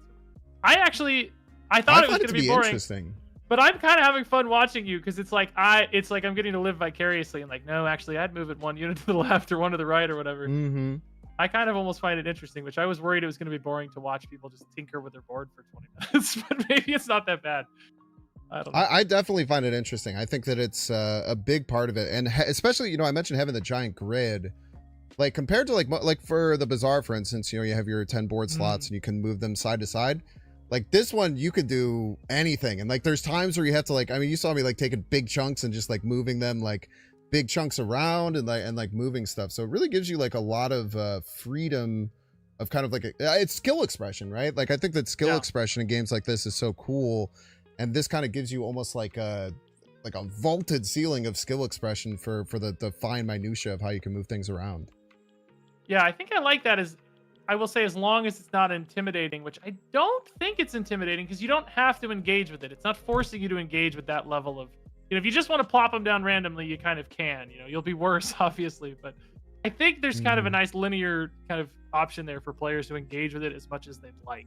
around? I thought it was going to be boring, interesting. but I'm kind of having fun watching you because it's like I'm getting to live vicariously and like, no, actually, I'd move it one unit to the left or one to the right or whatever. Mm-hmm. I kind of almost find it interesting, which I was worried it was going to be boring to watch people just tinker with their board for 20 minutes, but maybe it's not that bad. I don't know. I definitely find it interesting. I think that it's a big part of it, and especially, I mentioned having the giant grid. Like compared to like for the bazaar, for instance, you have your 10 board slots and you can move them side to side. Like this one, you could do anything, and like there's times where you have to like, I mean, you saw me like taking big chunks and just like moving them like big chunks around and like moving stuff. So it really gives you like a lot of freedom of kind of like it's skill expression, right? Like I think that skill expression in games like this is so cool, and this kind of gives you almost like a vaulted ceiling of skill expression for the fine minutia of how you can move things around. Yeah, I think I like that I will say as long as it's not intimidating, which I don't think it's intimidating because you don't have to engage with it. It's not forcing you to engage with that level of, if you just want to plop them down randomly, you kind of can, you'll be worse, obviously. But I think there's kind of a nice linear kind of option there for players to engage with it as much as they'd like.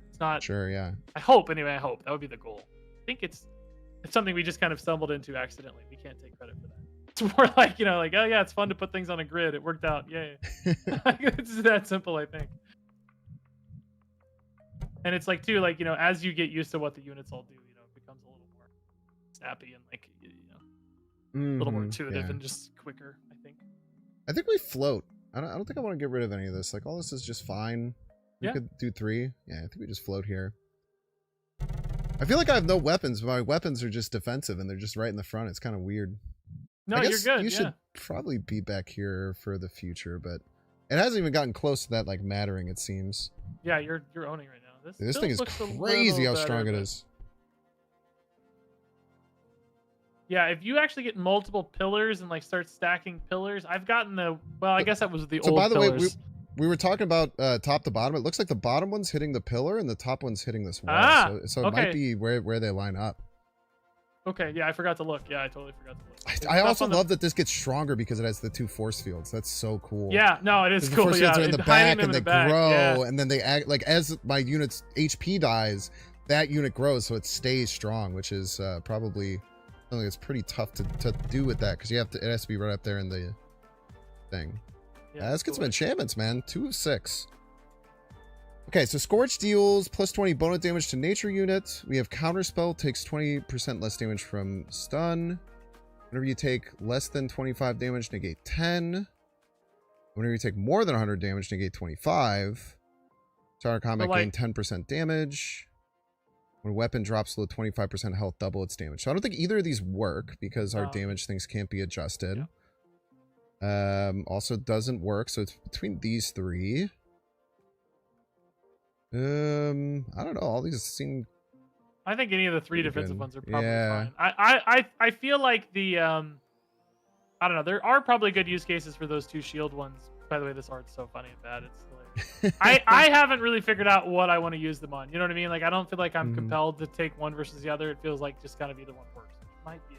It's not. Sure, yeah. I hope that would be the goal. I think it's something we just kind of stumbled into accidentally. We can't take credit for that. It's more like, like, oh yeah, it's fun to put things on a grid. It worked out. Yay. It's that simple, I think. And it's like, too, like, as you get used to what the units all do, it becomes a little more snappy and like, a little more intuitive and just quicker, I think. I think we float. I don't think I want to get rid of any of this. Like all this is just fine. We could do 3. Yeah, I think we just float here. I feel like I have no weapons, but my weapons are just defensive and they're just right in the front. It's kind of weird. No, I you're guess good. you Yeah. should probably be back here for the future, but it hasn't even gotten close to that like mattering, it seems. Yeah, you're owning right now. This build thing is looks a crazy how little strong better, it but- is. Yeah, if you actually get multiple pillars and like start stacking pillars, I've gotten the I guess that was the So old by the way, pillars. we were talking about top to bottom. It looks like the bottom one's hitting the pillar and the top one's hitting this wall. Ah, so it might okay. be where they line up. Okay, yeah, I forgot to look. Yeah, I totally forgot to look. I also love that this gets stronger because it has the 2 force fields. That's so cool. Yeah, no, it is 'Cause the cool. force Yeah, fields are in the hiding back them and in they the back, grow, yeah. and then they act like as my unit's HP dies, that unit grows, so it stays strong, which is probably something that's pretty tough to do with that because it has to be right up there in the thing. Yeah, let's get some enchantments, man. 2 of 6. Okay, so Scorch deals plus 20 bonus damage to nature unit. We have Counterspell, takes 20% less damage from stun. Whenever you take less than 25 damage, negate 10. Whenever you take more than 100 damage, negate 25. Starter combat gain 10% damage. When a weapon drops below 25% health, double its damage. So I don't think either of these work because our damage things can't be adjusted. Yeah. Also doesn't work, so it's between these 3. I don't know. All these seem. I think any of the 3 defensive ones are probably fine. I feel like the I don't know. There are probably good use cases for those 2 shield ones. By the way, this art's so funny and bad. It's hilarious. I haven't really figured out what I want to use them on. You know what I mean? Like I don't feel like I'm compelled to take one versus the other. It feels like just kind of either one works. It might be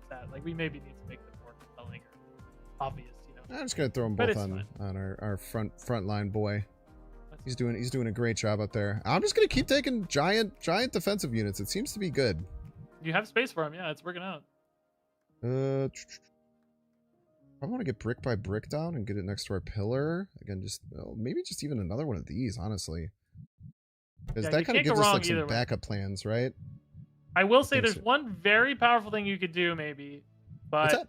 sad. Like we maybe need to make them more compelling or obvious. You know. I'm just gonna throw them both on our front line boy. He's doing a great job up there. I'm just gonna keep taking giant defensive units. It seems to be good. You have space for him, yeah. It's working out. I want to get brick by brick down and get it next to our pillar again. Just maybe just even another one of these, honestly, because that kind of gives us like some backup plans, right? I will say there's one very powerful thing you could do, maybe, but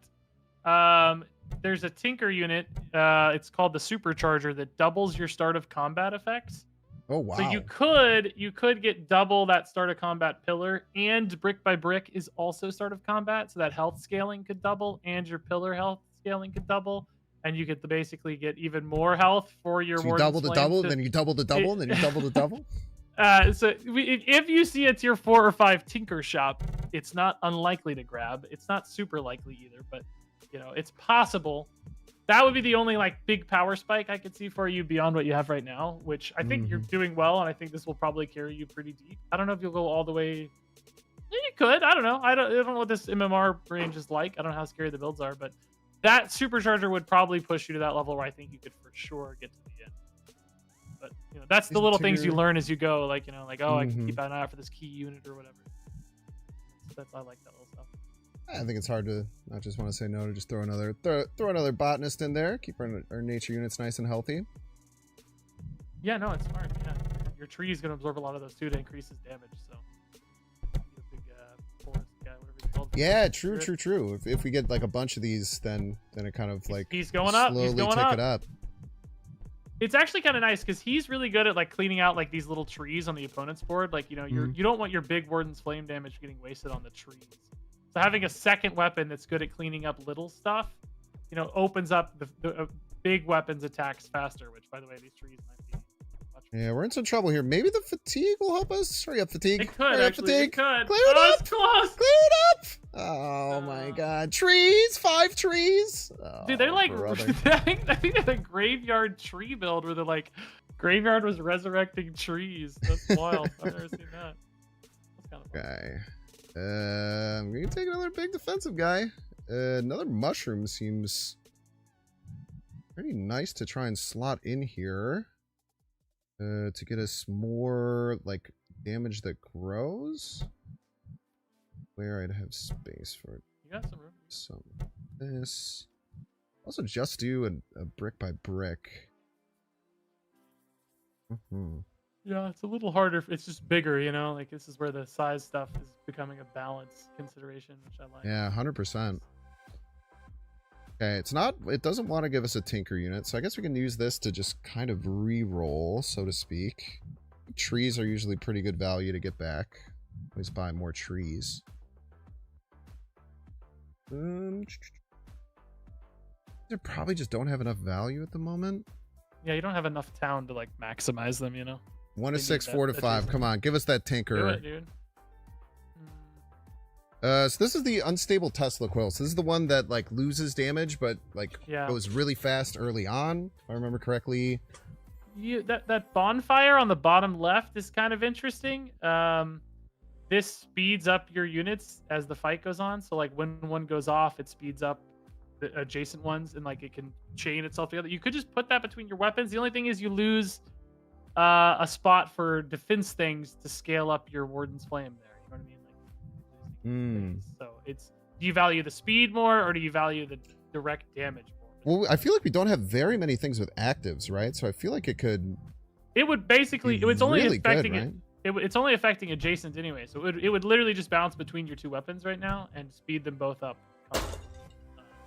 there's a Tinker unit. It's called the Supercharger that doubles your start of combat effects. Oh wow! So you could get double that start of combat pillar, and brick by brick is also start of combat, so that health scaling could double, and your pillar health scaling could double, and you get to basically get even more health for your. So you double the double, then you double the double, and then you double the double. So if you see a tier 4 or 5 Tinker shop, it's not unlikely to grab. It's not super likely either, but you know it's possible. That would be the only like big power spike I could see for you beyond what you have right now, which I think you're doing well, and I think this will probably carry you pretty deep. I don't know if you'll go all the way. Yeah, you could. I don't know. I don't know what this MMR range is like. I don't know how scary the builds are, but that Supercharger would probably push you to that level where I think you could for sure get to the end. But you know, that's the little things you learn as you go. Like you know, like I can keep an eye out for this key unit or whatever. That's I like that little stuff. I think it's hard to not just want to say no to just throw another botanist in there. Keep our nature units nice and healthy. Yeah, no, it's smart. Yeah, your tree is going to absorb a lot of those too to increase his damage. So, be a big forest guy, whatever he's called. Yeah, true. If we get like a bunch of these, then it kind of like he's going up. Slowly he's going tick up. it up. It's actually kind of nice because he's really good at like cleaning out like these little trees on the opponent's board. Like you know, you don't want your big Warden's Flame damage getting wasted on the trees. So having a second weapon that's good at cleaning up little stuff, you know, opens up the big weapons attacks faster. Which, by the way, these trees might be much. Yeah, we're in some trouble here. Maybe the fatigue will help us. Hurry up, fatigue. It could actually. Fatigue. It could. Clear it up. It's close. Clear it up. Oh my God! Trees, 5 trees. Oh, dude, they're like. brother. I think they're the graveyard tree build where they're like, graveyard was resurrecting trees. That's wild. I've never seen that. That's kind of fun. Okay. I'm gonna take another big defensive guy. Another mushroom seems pretty nice to try and slot in here. To get us more like damage that grows. Where I'd have space for it. You got some room. Some of this. Also, just do a brick by brick. Yeah, it's a little harder. It's just bigger, you know? Like, this is where the size stuff is becoming a balance consideration, which I like. Yeah, 100%. Okay, it doesn't want to give us a Tinker unit, so I guess we can use this to just kind of re-roll, so to speak. Trees are usually pretty good value to get back. Always buy more trees. They probably just don't have enough value at the moment. Yeah, you don't have enough town to like maximize them, you know. 1 to They 6, need 4 to that 5. decent. Come on, give us that Do tinker. it, dude. So this is the unstable Tesla coil. So this is the one that like loses damage, but like Yeah. goes really fast early on. If I remember correctly. That bonfire on the bottom left is kind of interesting. This speeds up your units as the fight goes on. So like when one goes off, it speeds up the adjacent ones, and like it can chain itself together. You could just put that between your weapons. The only thing is you lose a spot for defense things to scale up your Warden's Flame there. You know what I mean? Like, so it's, do you value the speed more, or do you value the direct damage more? Well, I feel like we don't have very many things with actives, right? So I feel like it could. It would basically. be It's only really affecting good, right? It's only affecting adjacent anyway. So it would literally just bounce between your two weapons right now and speed them both up.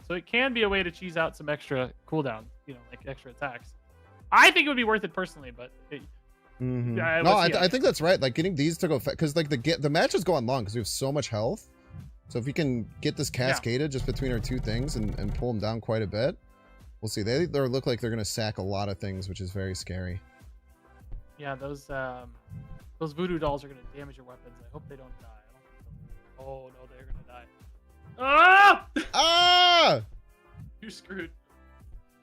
So it can be a way to cheese out some extra cooldown, you know, like extra attacks. I think it would be worth it personally, but yeah, No, I think that's right. Like getting these to go because like the matches go on long because we have so much health. So if we can get this cascaded just between our two things and pull them down quite a bit, we'll see. They look like they're gonna sack a lot of things, which is very scary. Yeah, those voodoo dolls are gonna damage your weapons. I hope they don't die. I don't think so. Oh no, they're gonna die. Ah! Ah! You're screwed.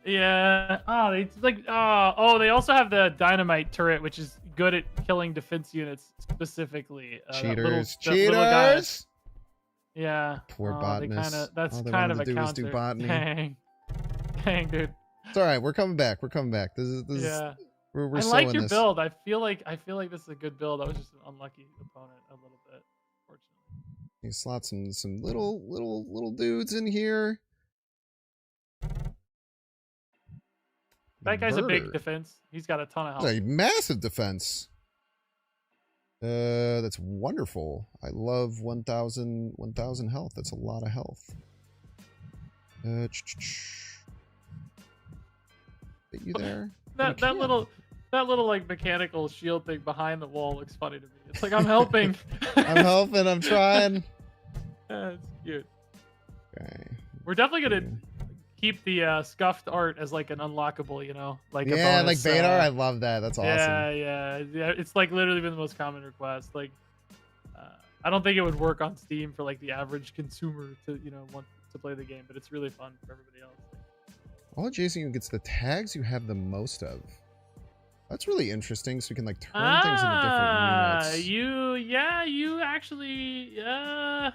Yeah. Oh, they like. Oh, they also have the dynamite turret, which is good at killing defense units specifically. Cheaters! That little guy. Cheaters! Yeah. Poor They botanists. kinda, that's All they kind of wanted a to do was do counter. botany. Dang, dude. It's all right. We're coming back. We're coming back. This is Yeah. we're I so like in your this. build. I feel like this is a good build. I was just an unlucky opponent a little bit, fortunately. You slot some little dudes in here. That guy's a big Murder. defense. He's got a ton of health. That's a massive defense. That's wonderful. I love 1,000 health. That's a lot of health. Get you there? that little like mechanical shield thing behind the wall looks funny to me. It's like I'm helping. I'm helping. I'm trying. That's cute. Okay. We're definitely gonna keep the scuffed art as like an unlockable, you know, like a Yeah, bonus, like Banar. I love that. That's awesome. yeah. It's like literally been the most common request. Like, I don't think it would work on Steam for like the average consumer to want to play the game, but it's really fun for everybody else. All adjacent unit gets the tags you have the most of. That's really interesting. So we can like turn things into different units. You actually, you That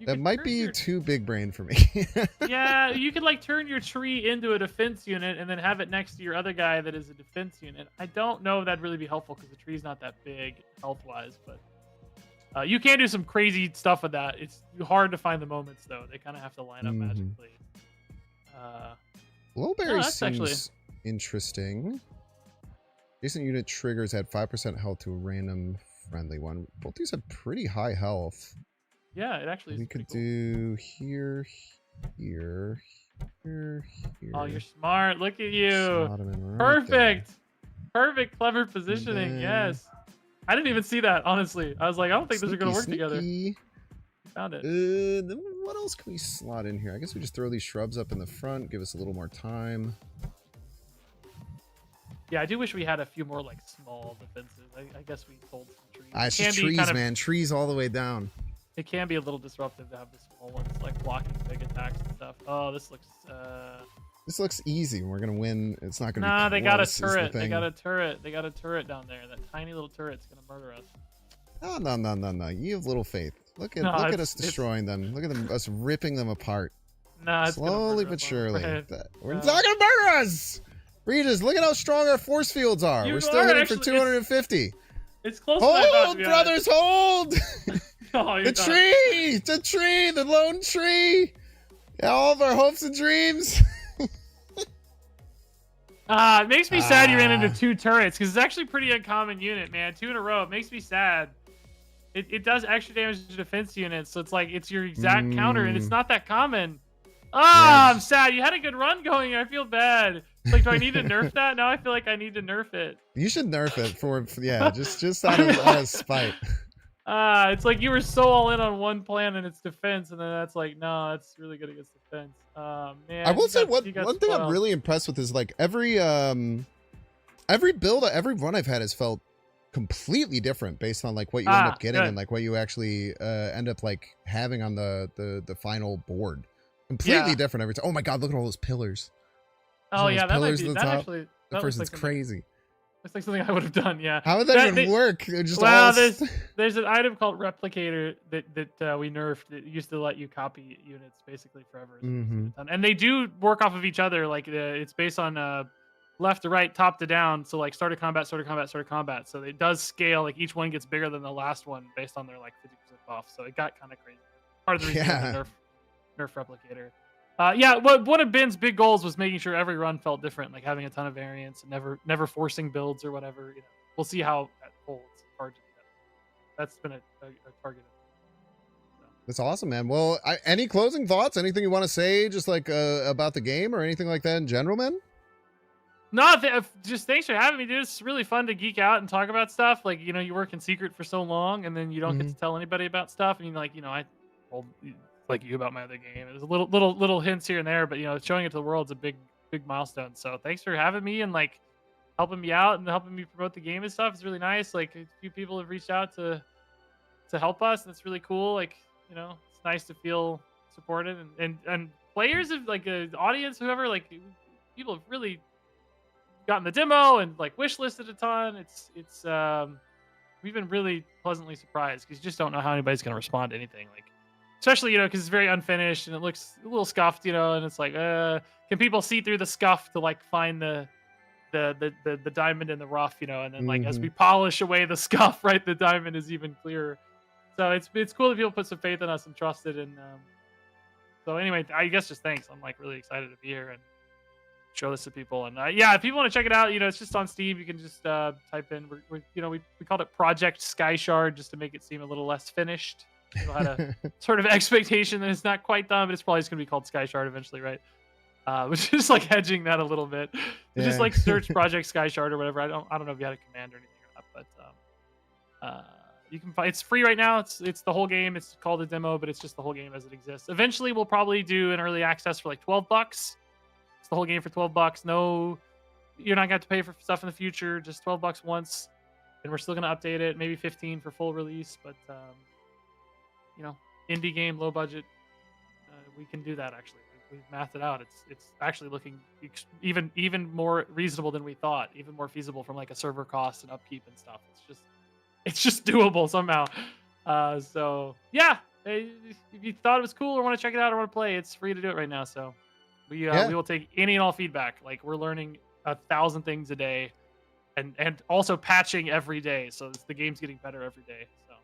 could might turn be your- too big brain for me. Yeah, you could like turn your tree into a defense unit and then have it next to your other guy that is a defense unit. I don't know if that'd really be helpful because the tree's not that big health-wise, but you can do some crazy stuff with that. It's hard to find the moments though. They kind of have to line up magically. Blowberry that's seems actually- interesting. Adjacent unit triggers add 5% health to a random friendly one. Both these have pretty high health. Yeah, it actually is. We could pretty cool. do here. Oh, you're smart. Look at you. Slot 'em in right Perfect. Perfect, clever positioning. then- Yes. I didn't even see that, honestly. I was like, I don't think those are going to work together. Sneaky. Found it. Then what else can we slot in here? I guess we just throw these shrubs up in the front, give us a little more time. Yeah, I do wish we had a few more like small defenses. I guess we sold some trees. It's It can just be trees, kind of- man. Trees all the way down. It can be a little disruptive to have the small ones like blocking big attacks and stuff. Oh, this looks. This looks easy. We're gonna win. It's not gonna be Nah, they got a close, is the turret. They thing. got a turret. They got a turret down there. That tiny little turret's gonna murder us. No. You have little faith. Look at No, us it's- destroying them. Look at them, us ripping them apart. Nah, it's gonna Slowly murder but us, I'm surely. afraid. We're No. not gonna murder us! Regis, look at how strong our force fields are. You We're still are hitting actually- for 250. It's close to that, Hold, to be brothers, hold! honest. Oh, you're The done. tree! The tree! The lone tree! Yeah, all of our hopes and dreams. It makes me sad you ran into two turrets because it's actually a pretty uncommon unit, man. 2 in a row. It makes me sad. It does extra damage to defense units, so it's like it's your exact counter, and it's not that common. Yeah. I'm sad. You had a good run going. I feel bad. It's like, do I need to nerf that? Now I feel like I need to nerf it. You should nerf it for yeah, just out of spite. It's like you were so all in on one plan and its defense, and then that's like, no, that's really good against defense. I Man, will say you got one thing I'm spoiled. really impressed with is like every build, every run I've had has felt completely different based on like what you end up getting and Good. like what you actually end up like having on the final board. Completely Yeah. different every time. Oh my god, look at all those pillars. There's Oh all those yeah, that might pillars be at the that top. actually The that looks like person's something. crazy. Looks like something I would have done. Yeah. How would that That even they, work? They're just all well, there's an item called Replicator that we nerfed that used to let you copy units basically forever. So we just mm-hmm. did a ton. And they do work off of each other. Like it's based on left to right, top to down. So like start of combat, start of combat, start of combat. So it does scale. Like each one gets bigger than the last one based on their like 50% buff. So it got kind of crazy. Part of the reason we had Yeah. the nerf Replicator. Yeah, one of Ben's big goals was making sure every run felt different, like having a ton of variants and never forcing builds or whatever. We'll see how that holds. It's hard to do that. That's been a target. So. That's awesome, man. Well, any closing thoughts? Anything you want to say just like about the game or anything like that in general, man? No, just thanks for having me, dude. It's really fun to geek out and talk about stuff. Like, you work in secret for so long, and then you don't get to tell anybody about stuff. And I told like you about my other game. There's a little hints here and there, but showing it to the world is a big milestone. So thanks for having me and like helping me out and helping me promote the game and stuff. It's really nice. Like a few people have reached out to help us, and it's really cool. Like it's nice to feel supported and players of like audience, whoever, like people have really gotten the demo and like wish listed a ton. It's we've been really pleasantly surprised because you just don't know how anybody's going to respond to anything. Like especially because it's very unfinished and it looks a little scuffed, and it's like can people see through the scuff to like find the diamond in the rough, and then like as we polish away the scuff, right, the diamond is even clearer. So it's cool that people put some faith in us and trust it. And so anyway, I guess just thanks. I'm like really excited to be here and show this to people. And yeah, if people want to check it out, it's just on Steam. You can just type in. We called it Project Sky Shard just to make it seem a little less finished. People had a sort of expectation that it's not quite done, but it's probably just gonna be called Sky Shard eventually, right? Which is like hedging that a little bit. Yeah. Just like search Project Sky Shard or whatever. I don't know if you had a command or anything or not, but you can find it's free right now. It's the whole game. It's called a demo, but it's just the whole game as it exists. Eventually, we'll probably do an early access for like $12. It's the whole game for $12. No, you're not gonna have to pay for stuff in the future. Just $12 once, and we're still gonna update it. Maybe 15 for full release, but indie game, low budget. We can do that actually. We've mathed it out. It's actually looking even more reasonable than we thought. Even more feasible from like a server cost and upkeep and stuff. It's just doable somehow. So yeah, if you thought it was cool or want to check it out or want to play, it's free to do it right now. So we will take any and all feedback. Like we're learning 1,000 things a day, and also patching every day. So the game's getting better every day. So.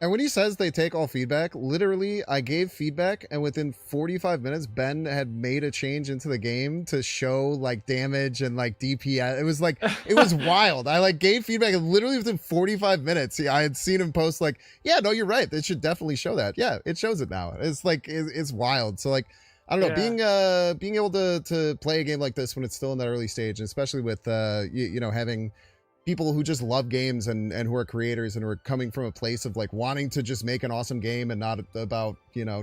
And when he says they take all feedback, literally, I gave feedback, and within 45 minutes, Ben had made a change into the game to show like damage and like DPS. It was wild. I like gave feedback, and literally within 45 minutes, I had seen him post like, "Yeah, no, you're right. It should definitely show that. Yeah, it shows it now." It's like it's wild. So like, I don't know, being able to play a game like this when it's still in that early stage, and especially with having people who just love games and who are creators and who are coming from a place of like wanting to just make an awesome game and not about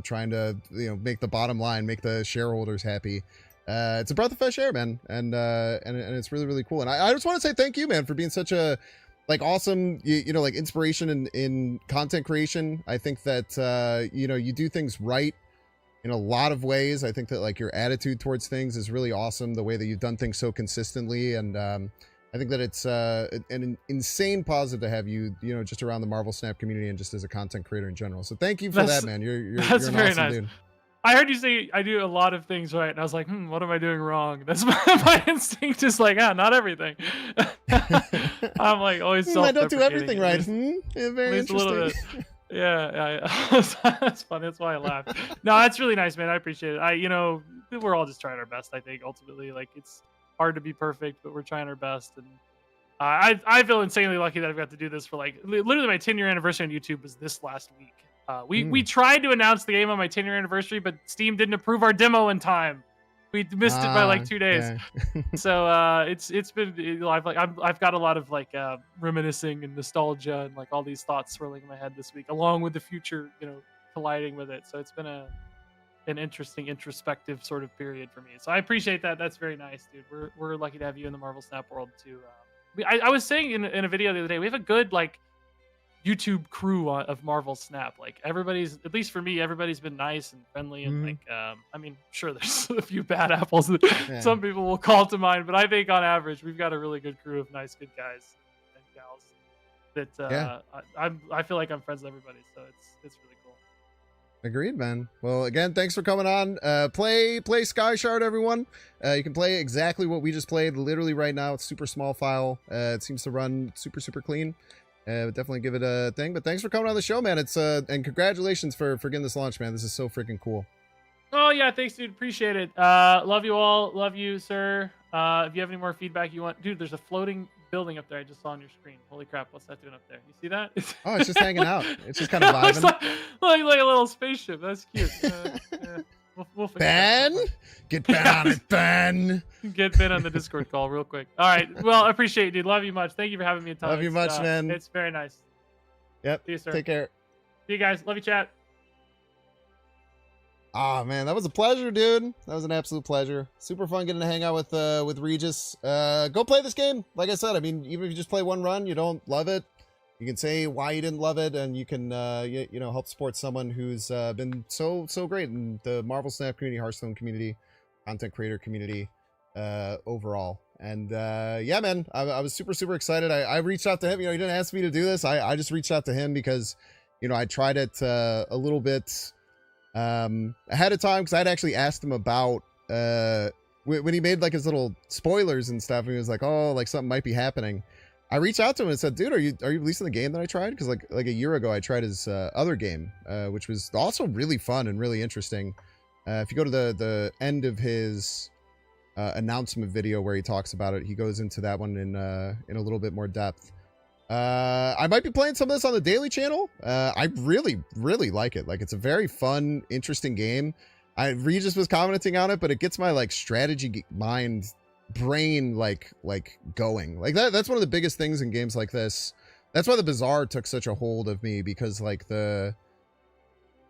trying to make the bottom line, make the shareholders happy. It's a breath of fresh air, man, and it's really, really cool. And I just want to say thank you, man, for being such a like awesome like inspiration in content creation. I think that you do things right in a lot of ways. I think that like your attitude towards things is really awesome, the way that you've done things so consistently. And I think that it's an insane positive to have you, just around the Marvel Snap community and just as a content creator in general. So thank you for that, man. You're an very awesome nice. dude. I heard you say I do a lot of things right, and I was like, what am I doing wrong? That's my instinct is like, not everything. I'm like always I don't do self-deprecating. everything right. Yeah, very interesting. A little bit. Yeah. That's funny. That's why I laugh. No, that's really nice, man. I appreciate it. We're all just trying our best. I think ultimately, like it's hard to be perfect, but we're trying our best. And I feel insanely lucky that I've got to do this for like literally my 10-year anniversary on YouTube was this last week. We tried to announce the game on my 10-year anniversary, but Steam didn't approve our demo in time. We missed it by like 2 days. Yeah. So it's been I've got a lot of like reminiscing and nostalgia and like all these thoughts swirling in my head this week, along with the future, colliding with it. So it's been an interesting introspective sort of period for me. So I appreciate that. That's very nice, dude. We're lucky to have you in the Marvel Snap world too. I was saying in a video the other day, we have a good like YouTube crew of Marvel Snap. Like everybody's, at least for me, everybody's been nice and friendly and Mhm. like I mean, sure there's a few bad apples that Yeah. some people will call to mind, but I think on average we've got a really good crew of nice, good guys and gals that Yeah. I feel like I'm friends with everybody, so it's really cool. Agreed, man. Well, again, thanks for coming on. Play Sky Shard, everyone. You can play exactly what we just played literally right now. It's super small file. It seems to run super clean. Definitely give it a thing. But thanks for coming on the show, man. It's and congratulations for getting this launch, man. This is so freaking cool. Oh yeah, thanks, dude. Appreciate it. Love you all. Love you, sir. If you have any more feedback you want, dude, there's a floating building up there I just saw on your screen. Holy crap, what's that doing up there? You see that? Oh, it's just hanging out. It's just kind of It's vibing. like a little spaceship. That's cute. Yeah. We'll fix that. Ben, get Ben on it, Ben. Get Ben on the Discord call real quick. All right. Well, I appreciate it, dude. Love you much. Thank you for having me. Love you much, man. It's very nice. Yep. See you, sir. Take care. See you guys. Love you, chat. Ah, man, that was a pleasure, dude. That was an absolute pleasure. Super fun getting to hang out with Regis. Go play this game. Like I said, I mean, even if you just play one run, you don't love it, you can say why you didn't love it, and you can help support someone who's been so great in the Marvel Snap community, Hearthstone community, content creator community overall. And yeah, man, I was super excited. I reached out to him. He didn't ask me to do this. I just reached out to him because I tried it a little bit ahead of time, because I'd actually asked him about when he made like his little spoilers and stuff, and he was like, oh, like something might be happening. I reached out to him and said, dude, are you releasing the game that I tried? Because like a year ago I tried his other game, which was also really fun and really interesting. If you go to the end of his announcement video where he talks about it, he goes into that one in a little bit more depth. I might be playing some of this on the daily channel. I really like it. Like, it's a very fun, interesting game. Regis was commenting on it, but it gets my like strategy brain like going. Like that's one of the biggest things in games like this. That's why the Bazaar took such a hold of me, because like the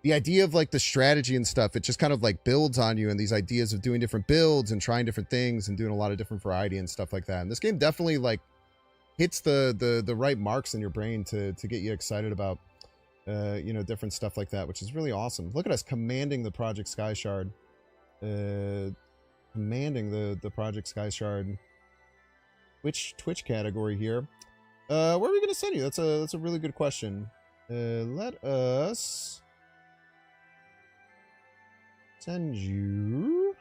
idea of like the strategy and stuff, it just kind of like builds on you, and these ideas of doing different builds and trying different things and doing a lot of different variety and stuff like that. And this game definitely like hits the right marks in your brain to get you excited about different stuff like that, which is really awesome. Look at us commanding the Project Sky Shard. Commanding the Project Sky Shard Twitch category here. Where are we gonna send you? That's a really good question. Let us send you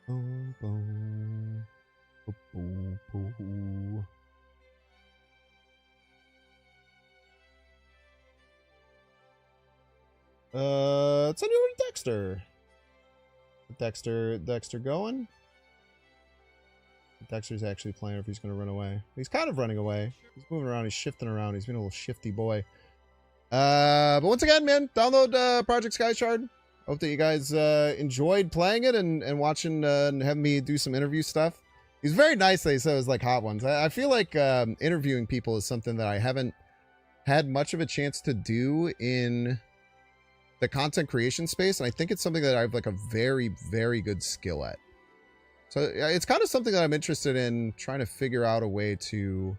boom, boom, boom, boom. Send you over to Dexter. Dexter going? Dexter's actually playing, if he's going to run away. He's kind of running away. He's moving around. He's shifting around. He's been a little shifty boy. But once again, man, download Project Sky Shard. Hope that you guys enjoyed playing it and watching and having me do some interview stuff. He's very nice. They said it was like hot ones. I feel like interviewing people is something that I haven't had much of a chance to do in the content creation space, and I think it's something that I have like a very good skill at. So it's kind of something that I'm interested in trying to figure out a way to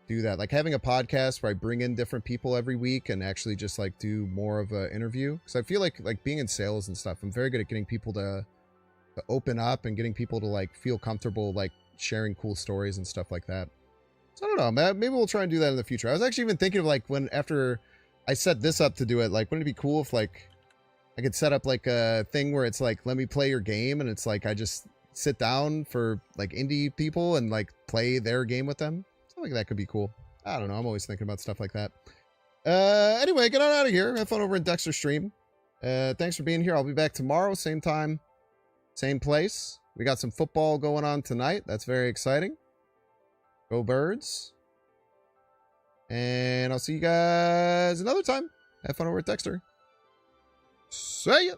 do that, like having a podcast where I bring in different people every week and actually just like do more of an interview, because I feel like being in sales and stuff, I'm very good at getting people to open up and getting people to like feel comfortable like sharing cool stories and stuff like that. So I don't know, maybe we'll try and do that in the future. I was actually even thinking of like after I set this up to do it, like, wouldn't it be cool if like I could set up like a thing where it's like, let me play your game, and it's like I just sit down for like indie people and like play their game with them. Something like that could be cool. I don't know, I'm always thinking about stuff like that. Anyway, get on out of here. Have fun over in Dexter's stream. Thanks for being here. I'll be back tomorrow, same time, same place. We got some football going on tonight. That's very exciting. Go Birds. And I'll see you guys another time. Have fun over at Dexter. See ya.